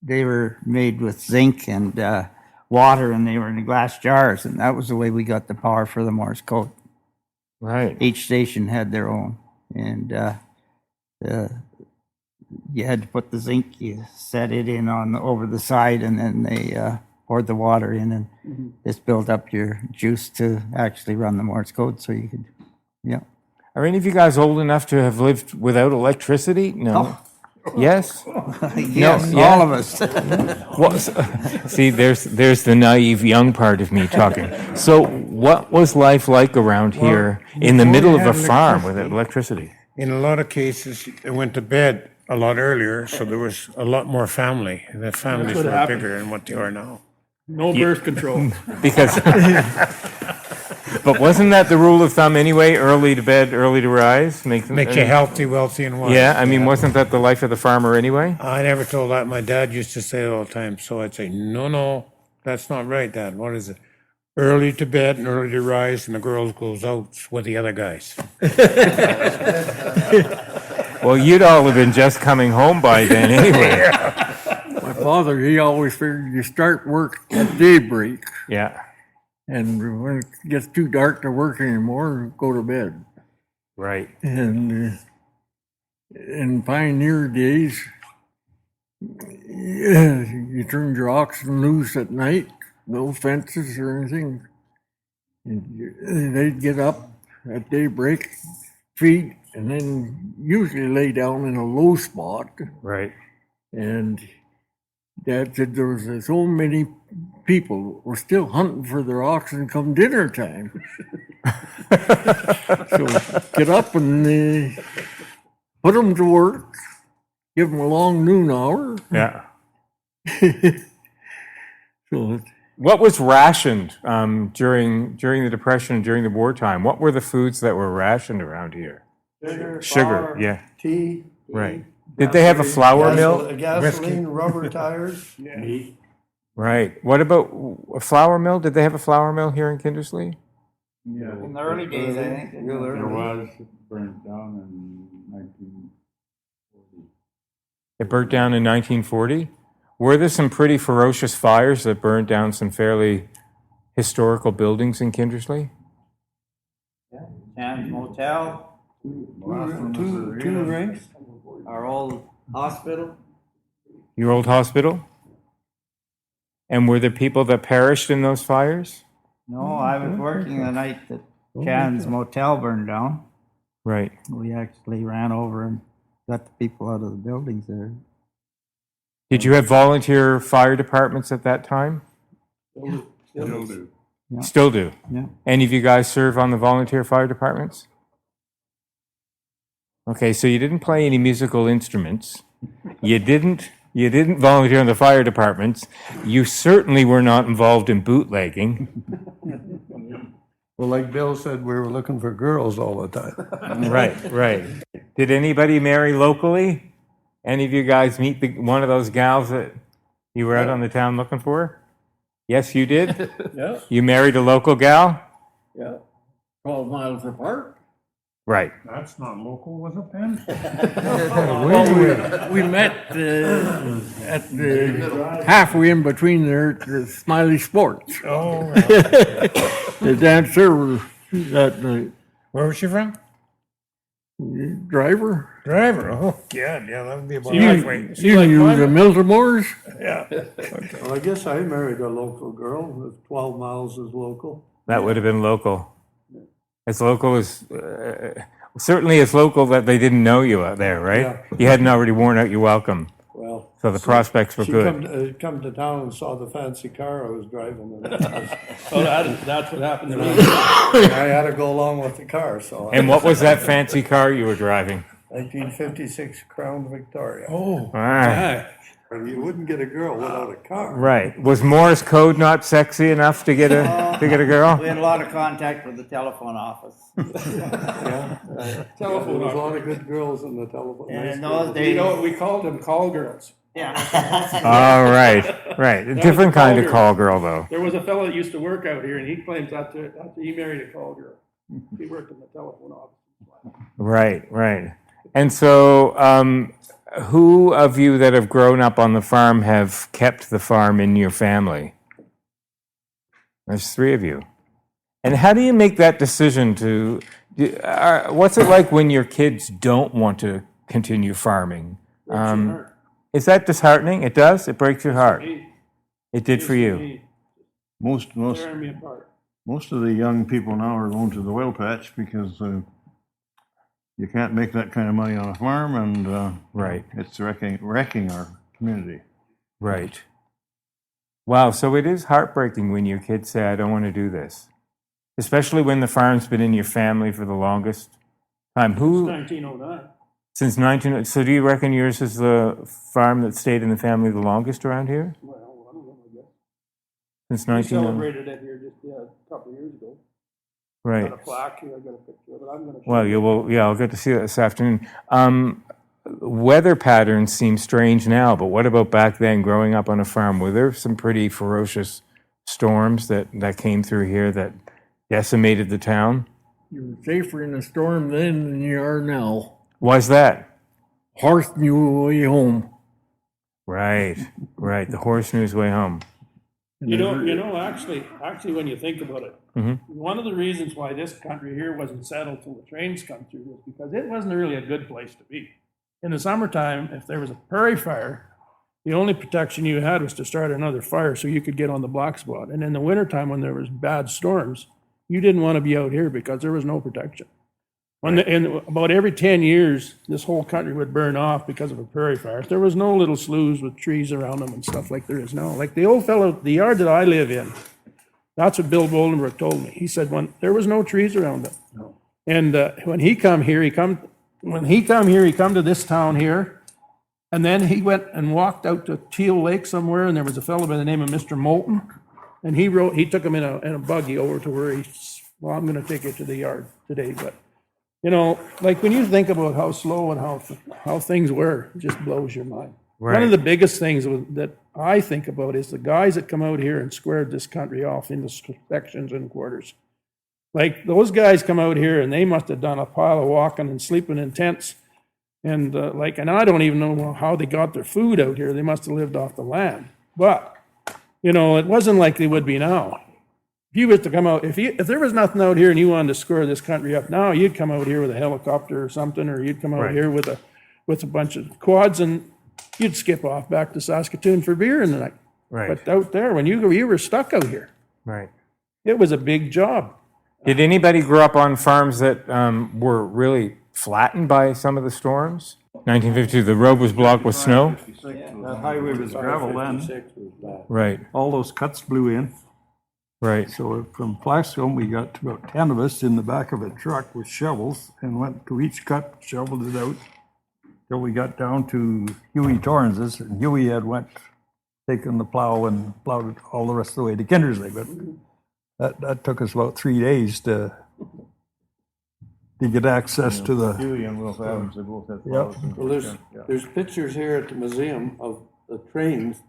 they were made with zinc and water, and they were in glass jars, and that was the way we got the power for the Morse code. Right. Each station had their own, and you had to put the zinc, you set it in on over the side, and then they poured the water in, and this built up your juice to actually run the Morse code, so you could, yeah. Are any of you guys old enough to have lived without electricity? No. Yes? Yes, yeah. all of us. Well, see, there's the naive young part of me talking. So what was life like around here in the before middle you of a had farm with electricity? In a lot of cases, they went to bed a lot earlier, so there was a lot more family. The families were bigger than what they are now. No birth control. Because, but wasn't that the rule of thumb anyway? Early to bed, early to rise? Makes you healthy, wealthy, and wise. Yeah, I mean, wasn't that the life of the farmer anyway? I never told that. My dad used to say it all the time. So I'd say, no, that's not right, Dad. What is it? Early to bed and early to rise, and the girls goes out with the other guys. Well, you'd all have been just coming home by then anyway. My father, he always figured you start work at daybreak, Yeah, and when it gets too dark to work anymore, go to bed. right. And in pioneer days, you turned your oxen loose at night, no fences or anything. And they'd get up at daybreak, feed, and then usually lay down in a low spot. Right. And Dad said there was so many people were still hunting for their oxen come dinner time. So get up and put them to work, give them a long noon hour. Yeah. So What was rationed during the Depression, during the wartime? What were the foods that were rationed around here? Sugar, flour, yeah. tea. Right. Did they have a flour mill? Gasoline, rubber tires. Right. What about a flour mill? Did they have a flour mill here in Kindersley? In the early days, I think. There was burnt down in 1940. It burnt down in 1940. Were there some pretty ferocious fires that burned down some fairly historical buildings in Kindersley? Chan's Motel, Two rings. our old hospital. Your old hospital? And were there people that perished in those fires? No, I was working the night that Chan's Motel burned down. Right. We actually ran over and got the people out of the buildings there. Did you have volunteer fire departments at that time? Still do. Yeah. Still do. Yeah. Any of you guys serve on the volunteer fire departments? Okay, so you didn't play any musical instruments. You didn't volunteer on the fire departments. You certainly were not involved in bootlegging. Well, like Bill said, we were looking for girls all the time. Right. Did anybody marry locally? Any of you guys meet one of those gals that you were out on the town looking for? Yes, you did? yeah, You married a local gal? yeah, 12 miles apart. Right. That's not local, was it, Ben? Well, we met at the halfway in between there at the Smiley Sports. Oh, The dancer that night. where was she from? Driver. Driver. Oh, God, yeah, that would be about You halfway. knew the Miltimores? Yeah. Well, I guess I married a local girl. If 12 miles is local. That would have been local. As local as, certainly as local that they didn't know you out there, right? Yeah. You hadn't already worn out your welcome. Well, So the prospects were she good. come to town and saw the fancy car I was driving. And That's what happened to me. I had to go along with the car, so. And what was that fancy car you were driving? 1956 Crown Victoria. Oh, Ah, You wouldn't get a girl without a car. right. Was Morse code not sexy enough to get a girl? We had a lot of contact with the telephone office. Yeah. There was a lot of good girls in the telephone. And nice in girls. those days, we called them call girls. yeah. Oh, right. A different kind of call girl, though. There was a fellow that used to work out here, and he claims after he married a call girl. He worked in the telephone office. Right. And so, who of you that have grown up on the farm have kept the farm in your family? There's 3 of you. And how do you make that decision to, what's it like when your kids don't want to continue farming? Is that disheartening? It does? It breaks your heart? It did for you? Most Tearing me apart. of the young people now are going to the oil patch because you can't make that kind of money on a farm, and Right. it's wrecking our community. Right. Wow, so it is heartbreaking when your kids say, I don't want to do this. Especially when the farm's been in your family for the longest time. Who, 1909. since 19, so do you reckon yours is the farm that stayed in the family the longest around here? Well, one of them, I guess. Since We 1909? celebrated it here just a couple of years ago. Right. Got a plaque here, I got a picture of it. I'm going to. Well, I'll get to see that this afternoon. Weather patterns seem strange now, but what about back then, growing up on a farm? Were there some pretty ferocious storms that came through here that decimated the town? You were safer in a storm then than you are now. Why's that? Horse knew way home. Right. The horse knew his way home. Actually, when you think about it, one of the reasons why this country here wasn't settled till the trains come through was because it wasn't really a good place to be. In the summertime, if there was a prairie fire, the only protection you had was to start another fire so you could get on the black spot. And in the wintertime, when there was bad storms, you didn't want to be out here because there was no protection. And about every 10 years, this whole country would burn off because of a prairie fire. There was no little sloughs with trees around them and stuff like there is now. Like the old fellow, the yard that I live in, That's what Bill Boldenbrook told me. He said when there was no trees around him. And when he come here, he come to this town here, and then he went and walked out to Teal Lake somewhere, and there was a fellow by the name of Mr. Moulton, and he took him in a buggy over to where well, I'm going to take you to the yard today, but you know, like when you think about how slow and how things were, it just blows your mind. Right. One of the biggest things that I think about is the guys that come out here and squared this country off into sections and quarters. Like those guys come out here and they must have done a pile of walking and sleeping in tents. And and I don't even know how they got their food out here. They must have lived off the land. But, you know, it wasn't like they would be now. If you was to come out, if there was nothing out here and you wanted to square this country up now, you'd come out here with a helicopter or something, or you'd come out here with a bunch of quads and you'd skip off back to Saskatoon for beer in the night. Right. But out there, when you were stuck out here, Right. it was a big job. Did anybody grow up on farms that were really flattened by some of the storms? 1952, the road was blocked with snow? That highway was gravel then. Right, All those cuts blew in. right. So from Flaxcombe, we got about 10 of us in the back of a truck with shovels and went to each cut, shoveled it out till we got down to Huey Torrance's. And Huey had taken the plow and plowed it all the rest of the way to Kindersley. But that took us about 3 days to get access to the. Huey and Will Adams, they both had Yep. plows. Well, there's pictures here at the museum of the trains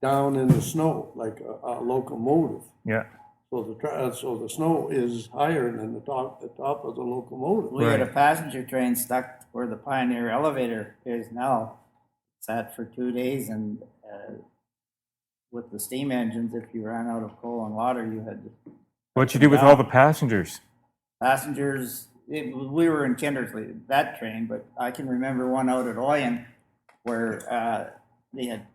down in the snow, like a locomotive. Yeah. So the snow is higher than the top of the locomotive. We had a passenger train stuck where the Pioneer elevator is now. Sat for 2 days, and with the steam engines, if you ran out of coal and water, you had to. What'd you do with all the passengers? Passengers, we were in Kindersley, that train, but I can remember one out at Oyen where they had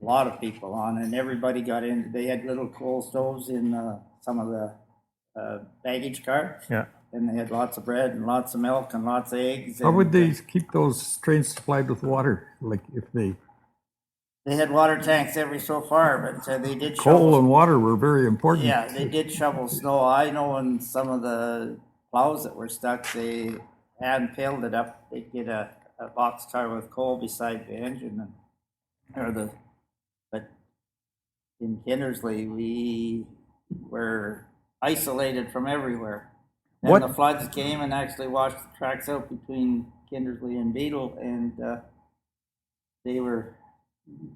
a lot of people on, and everybody got in. They had little coal stoves in some of the baggage cars. Yeah. And they had lots of bread and lots of milk and lots of eggs. How would they keep those trains supplied with water? Like if they. They had water tanks every so far, but they did Coal shovel. and water were very important. Yeah, they did shovel snow. I know in some of the plows that were stuck, they hand filled it up. They'd get a boxcar with coal beside the engine, but in Kindersley, we were isolated from everywhere. Then the floods came and actually washed the tracks out between Kindersley and Beetle, and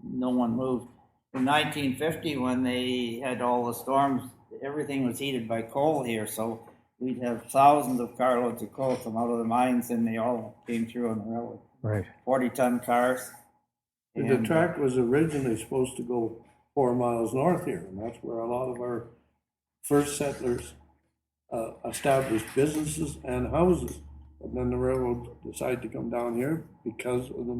no one moved. In 1950, when they had all the storms, everything was heated by coal here, so we'd have thousands of carloads of coal come out of the mines, and they all came through on the railroad. Right. 40-ton cars. The track was originally supposed to go 4 miles north here, and that's where a lot of our first settlers established businesses and houses. And then the railroad decided to come down here because of the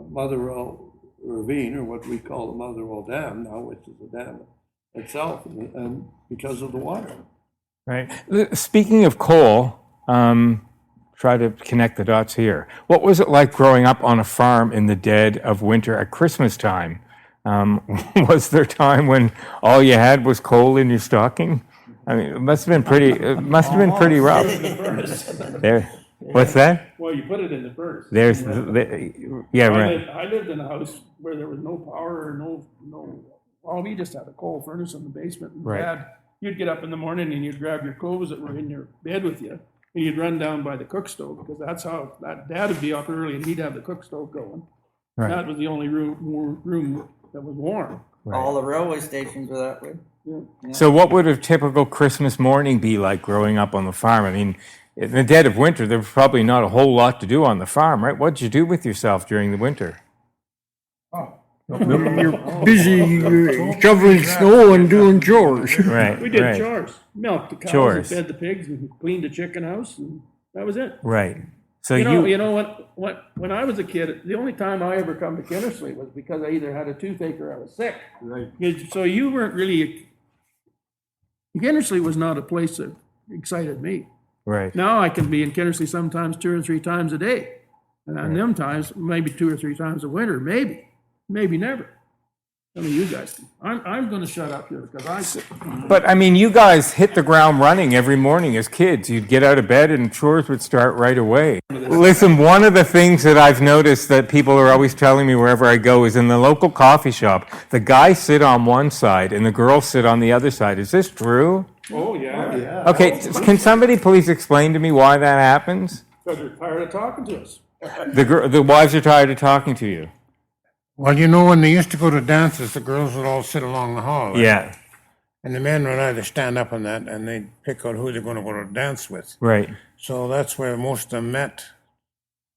Motherwell Ravine, or what we call the Motherwell Dam now, which is the dam itself, and because of the water. Right. Speaking of coal, try to connect the dots here. What was it like growing up on a farm in the dead of winter at Christmas time? Was there a time when all you had was coal in your stocking? I mean, it must have been pretty rough. There. What's that? Well, you put it in the furnace. There's yeah, right. I lived in a house where there was no power or well, we just had a coal furnace in the basement. And Right. You'd get up in the morning and you'd grab your clothes that were in your bed with you, and you'd run down by the cook stove, because that's how Dad would be up early and he'd have the cook stove going. Right. That was the only room that was warm. All the railway stations were that way. Yeah. So what would a typical Christmas morning be like growing up on the farm? I mean, in the dead of winter, there was probably not a whole lot to do on the farm, right? What'd you do with yourself during the winter? You're busy shoveling snow and doing chores. Right. We did right. chores, milked the cows, Chores. and fed the pigs, and cleaned the chicken house, and that was it. Right. So You know when I was a kid, the only time I ever come to Kindersley was because I either had a toothache or I was sick. Right. So you weren't really. Kindersley was not a place that excited me. right. Now I can be in Kindersley sometimes 2 or 3 times a day, and on them times maybe 2 or 3 times a winter, maybe never. I mean, you guys, I'm gonna shut up here because But I mean, you guys hit the ground running every morning as kids. You'd get out of bed and chores would start right away. Listen, one of the things that I've noticed that people are always telling me wherever I go is in the local coffee shop, the guys sit on one side and the girls sit on the other side. Is this true? Oh, yeah. Okay, can somebody please explain to me why that happens? Because they're tired of talking to us. The wives are tired of talking to you. Well, you know, when they used to go to dances, the girls would all sit along the hall. Right? Yeah, And the men would either stand up on that and they'd pick out who they're going to go to dance with. right. So that's where most of them met.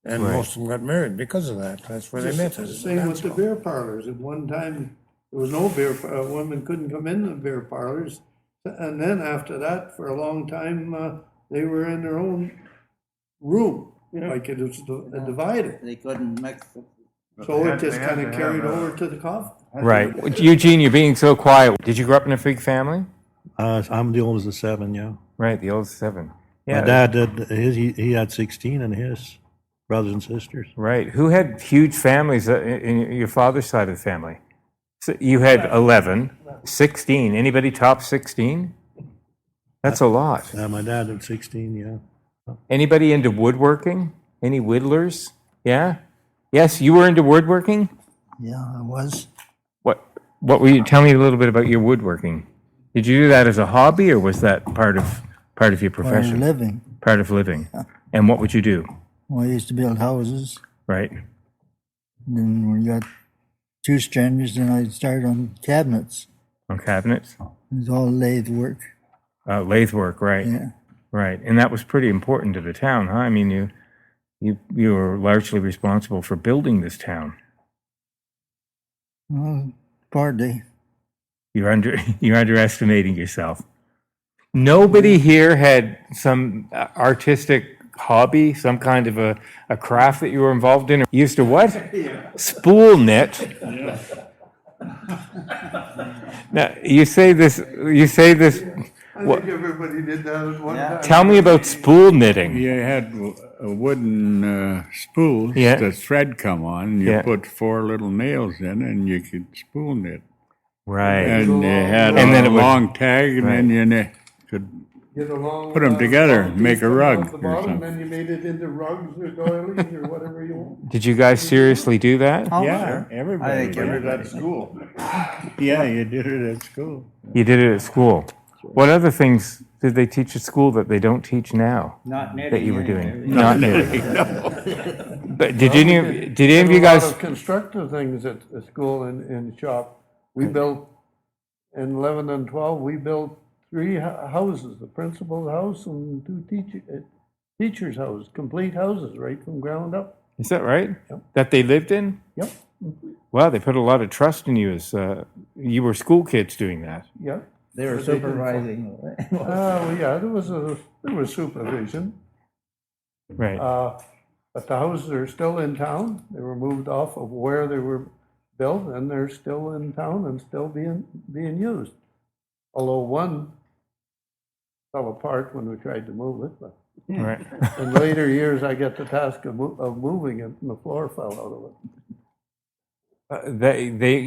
And Right. most of them got married because of that. That's where they met. Same with the beer parlors. At one time, there was no beer, women couldn't come in the beer parlors. And then after that, for a long time, they were in their own room, like it was divided. They couldn't mix it. So it just kind of carried over to the coffee. Right. Eugene, you're being so quiet. Did you grow up in a big family? I'm the oldest of 7, yeah. Right, the oldest 7. My dad did his, he had 16 and his brothers and sisters. Right. Who had huge families in your father's side of the family? So you had 11, 16. Anybody top 16? That's a lot. My dad had 16, yeah. Anybody into woodworking? Any whittlers? Yeah? Yes, you were into woodworking? Yeah, I was. What were you, tell me a little bit about your woodworking. Did you do that as a hobby or was that part of your profession? For a living. Part of living. And what would you do? Well, I used to build houses. Right. Then we got 2 strangers, and I started on cabinets. On cabinets? It was all lathe work. Lathe work, right. Yeah. Right. And that was pretty important to the town, huh? I mean, you were largely responsible for building this town. Well, partly. You're underestimating yourself. Nobody here had some artistic hobby, some kind of a craft that you were involved in? You used to what? Spool knit. Now, you say this. I think everybody did that at one time. Tell me about spool knitting. You had a wooden spools Yeah. the thread come on. You Yeah. put 4 little nails in, and you could spool knit. Right. And you had And then a it would- long tag, and then you could Get a long, put them together, long make piece a coming rug off the or bottom, something. then you made it into rugs or doilies or whatever you want. Did you guys seriously do that? Oh, Yeah, sure. everybody I think did it everybody at school. Yeah, you did it at school. You did it at school. What other things did they teach at school that they don't teach now? Not knitting. That you were anyway. doing? Not knitting. But did any of you A lot guys? of constructive things at school and shop. We built, in 11 and 12, we built 3 houses, the principal's house and 2 teachers' houses, complete houses, right from ground up. Is that right? Yep. That they lived in? Yep, Wow, they put a lot of trust in you as you were school kids doing that. yep. They were supervising. Yeah, there was supervision. Right. But the houses are still in town. They were moved off of where they were built, and they're still in town and still being used. Although one fell apart when we tried to move it, but Right. in later years, I get the task of moving it, and the floor fell out of it.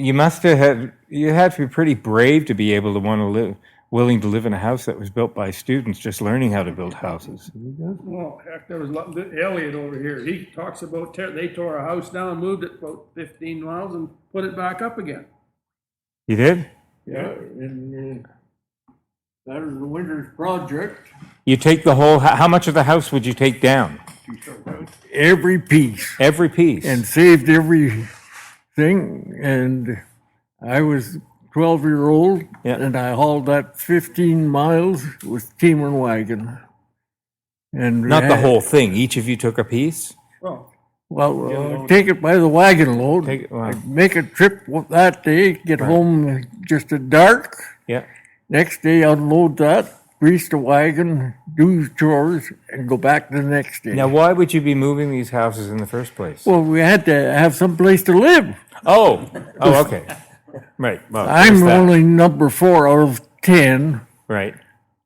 You must have had, you had to be pretty brave to be able to want to live, willing to live in a house that was built by students just learning how to build houses. Well, heck, there was Elliot over here. He talks about they tore a house down, moved it about 15 miles, and put it back up again. You did? Yeah, and that was the winter's project. You take the whole, how much of the house would you take down? Every piece. Every piece? And saved everything. And I was 12-year-old, Yeah. and I hauled that 15 miles with team and wagon. And Not the whole thing. Each of you took a piece? Well, take it by the wagon load. Wow. I'd make a trip that day, get home just at dark. Yeah. Next day, unload that, grease the wagon, do chores, and go back the next day. Now, why would you be moving these houses in the first place? Well, we had to have some place to live. Oh, okay. Right. Well, I'm there's that. only number 4 out of 10, Right.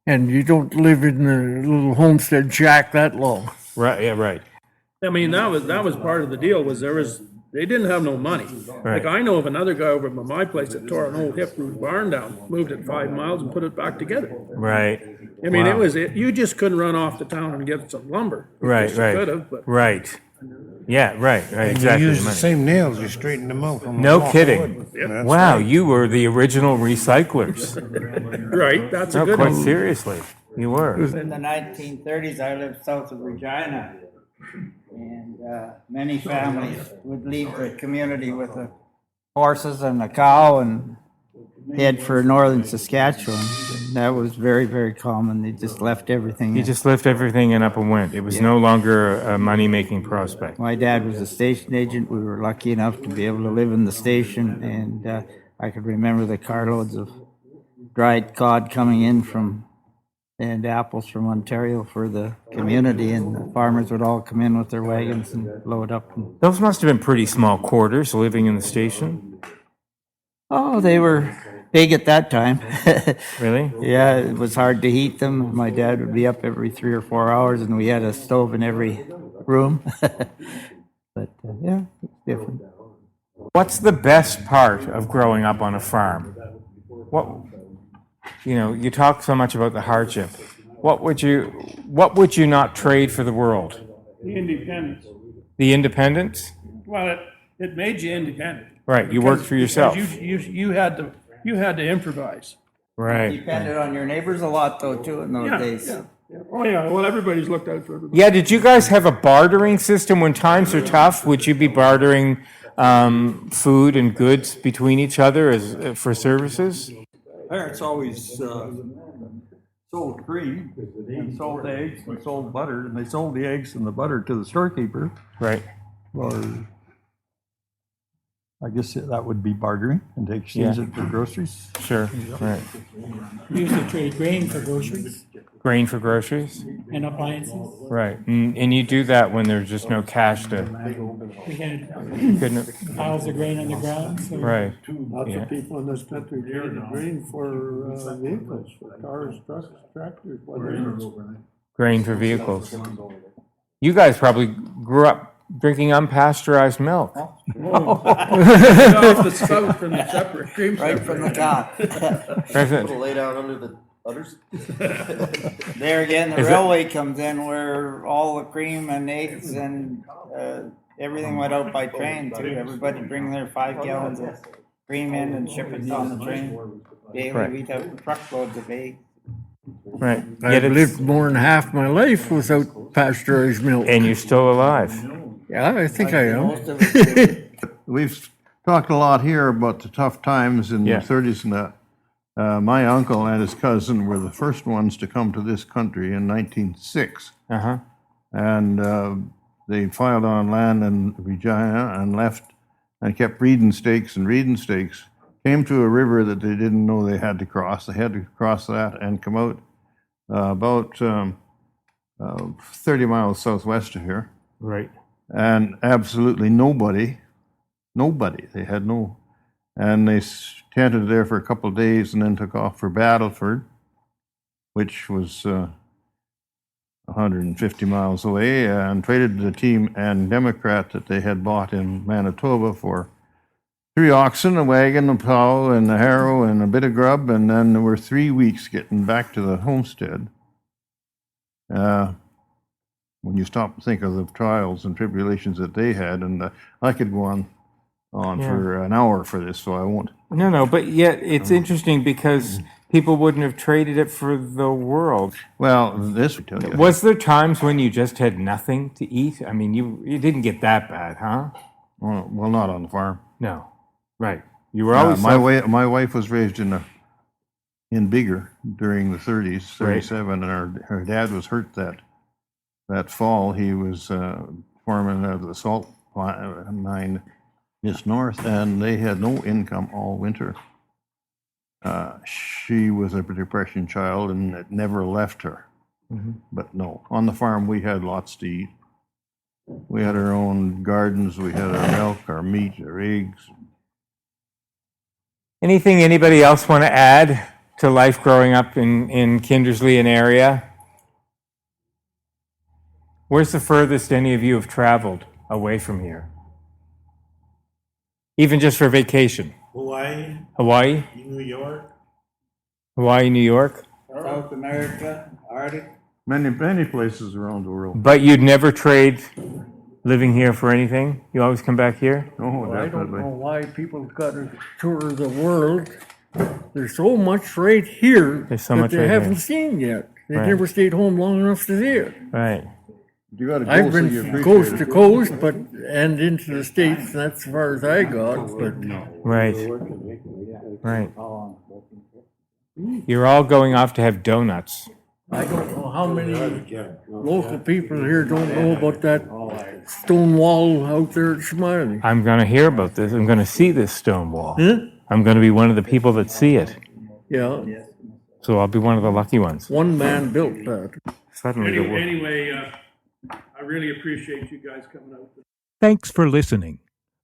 and you don't live in a little homestead shack that long. Right. Yeah. Right. I mean, that was part of the deal. Was there They didn't have no money. Right. Like I know of another guy over by my place that tore an old hip roof barn down, moved it 5 miles and put it back together. Right. I mean, Wow. you just couldn't run off to town and get some lumber. You Right, just right. could have, but Right. Yeah, right, And exactly. you the use the money. same nails, you straighten them out. from a No block of kidding. wood. That's Wow, right. you were the original recyclers. right, that's a No, good quite one. seriously, you were. In the 1930s, I lived south of Regina, and many families would leave the community with the horses and a cow and head for northern Saskatchewan. That was very, very common. They just left everything. You just left everything and up and went. It was no longer a money-making prospect. My dad was a station agent. We were lucky enough to be able to live in the station, and I could remember the carloads of dried cod coming in and apples from Ontario for the community, and the farmers would all come in with their wagons and load up. Those must have been pretty small quarters living in the station. Oh, they were big at that time. Really? Yeah, it was hard to heat them. My dad would be up every 3 or 4 hours, and we had a stove in every room. But yeah, it's different. What's the best part of growing up on a farm? You talk so much about the hardship. What would you not trade for the world? The independence. The independence? Well, it made you independent. Right, you worked for yourself. Because you had to improvise. Right. Depended on your neighbors a lot, though, too, in those days. Yeah. Oh, yeah, well, everybody's looked out for everybody. Yeah, did you guys have a bartering system when times are tough? Would you be bartering food and goods between each other for services? Parents always sold cream and sold eggs and sold butter, and they sold the eggs and the butter to the storekeeper. Right. Or I guess that would be bartering, and they exchange it for groceries. Sure. Right. We used to trade grain for groceries Grain for groceries? and appliances. Right. And you do that when there's just no cash to. We had Couldn't, piles of grain on the ground, so right. Lots Yeah. of people in this country traded grain for vehicles, for cars, trucks, tractors, whatever. Grain for vehicles. You guys probably grew up drinking unpasteurized milk. Off the spout from the separate cream Right from the top. Lay down under the udders. There again, the Is it- railway comes in where all the cream and eggs and everything went out by train too. Everybody bring their 5 gallons of cream in and ship it on the train. Daily, Right. we'd have truckloads of eggs. Right. I've lived more than half my life without pasteurized milk. And you're still alive. Yeah, I think I am. Most of it, We've talked a lot here about the tough times in Yeah. the 30s and that. My uncle and his cousin were the first ones to come to this country in 1906. Uh-huh. And they filed on land in Regina and left and kept reading stakes and reading stakes. Came to a river that they didn't know they had to cross. They had to cross that and come out about 30 miles southwest of here. Right. And absolutely nobody, they had no, and they tented there for a couple of days and then took off for Battleford, which was 150 miles away, and traded the team and Democrat that they had bought in Manitoba for 3 oxen, a wagon, a plow, and a harrow, and a bit of grub, and then there were 3 weeks getting back to the homestead. When you stop and think of the trials and tribulations that they had, and I could go on Yeah. for an hour for this, so I won't. No, but yet it's interesting because people wouldn't have traded it for the world. Well, this would tell you. Was there times when you just had nothing to eat? I mean, you didn't get that bad, huh? Well, not on the farm. No. Right. You were always my wife was raised in Bigger during the 30s, 37, and her dad was hurt that fall. He was foreman of the salt mine just north, and they had no income all winter. She was a depression child, and it never left her. Mm-hmm. But no, on the farm we had lots to eat. We had our own gardens. We had our milk, our meat, our eggs. Anything anybody else want to add to life growing up in Kindersley and area? Where's the furthest any of you have traveled away from here? Even just for vacation? Hawaii, Hawaii? New York, Hawaii, New York? South America, Arctic. Many places around the world. But you'd never trade living here for anything? You always come back here? Oh, Well, I don't definitely. know why people got to tour the world. There's so much right here There's so that much they right haven't here. seen yet. They Right. never stayed home long enough to see it. Right. You gotta go I've so you been appreciate coast it. to coast, and into the States, and that's as far as I got, but Right. Right. You're all going off to have donuts. I don't know how many local people here don't know about that stone wall out there at Smiley. I'm going to hear about this. I'm going to see this stone wall. Huh? I'm going to be one of the people that see it. Yeah, So I'll be one of the lucky ones. one man built that. Suddenly the world. Anyway, I really appreciate you guys coming out. Thanks for listening.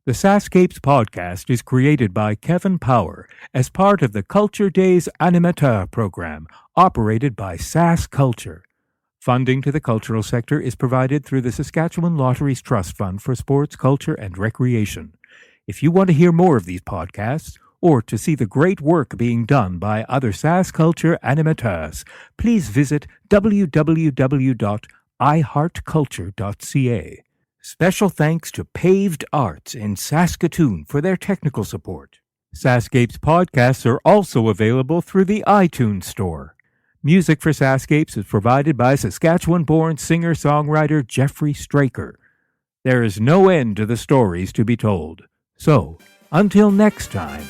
The SaskScapes podcast is created by Kevin Power as part of the Culture Days Animateur program operated by Sask Culture. Funding to the cultural sector is provided through the Saskatchewan Lotteries Trust Fund for Sports, Culture and Recreation. If you want to hear more of these podcasts or to see the great work being done by other Sask Culture animateurs, please visit www.iheartculture.ca. Special thanks to Paved Arts in Saskatoon for their technical support. SaskScapes podcasts are also available through the iTunes Store. Music for SaskScapes is provided by Saskatchewan-born singer-songwriter Jeffrey Straker. There is no end to the stories to be told. So, until next time,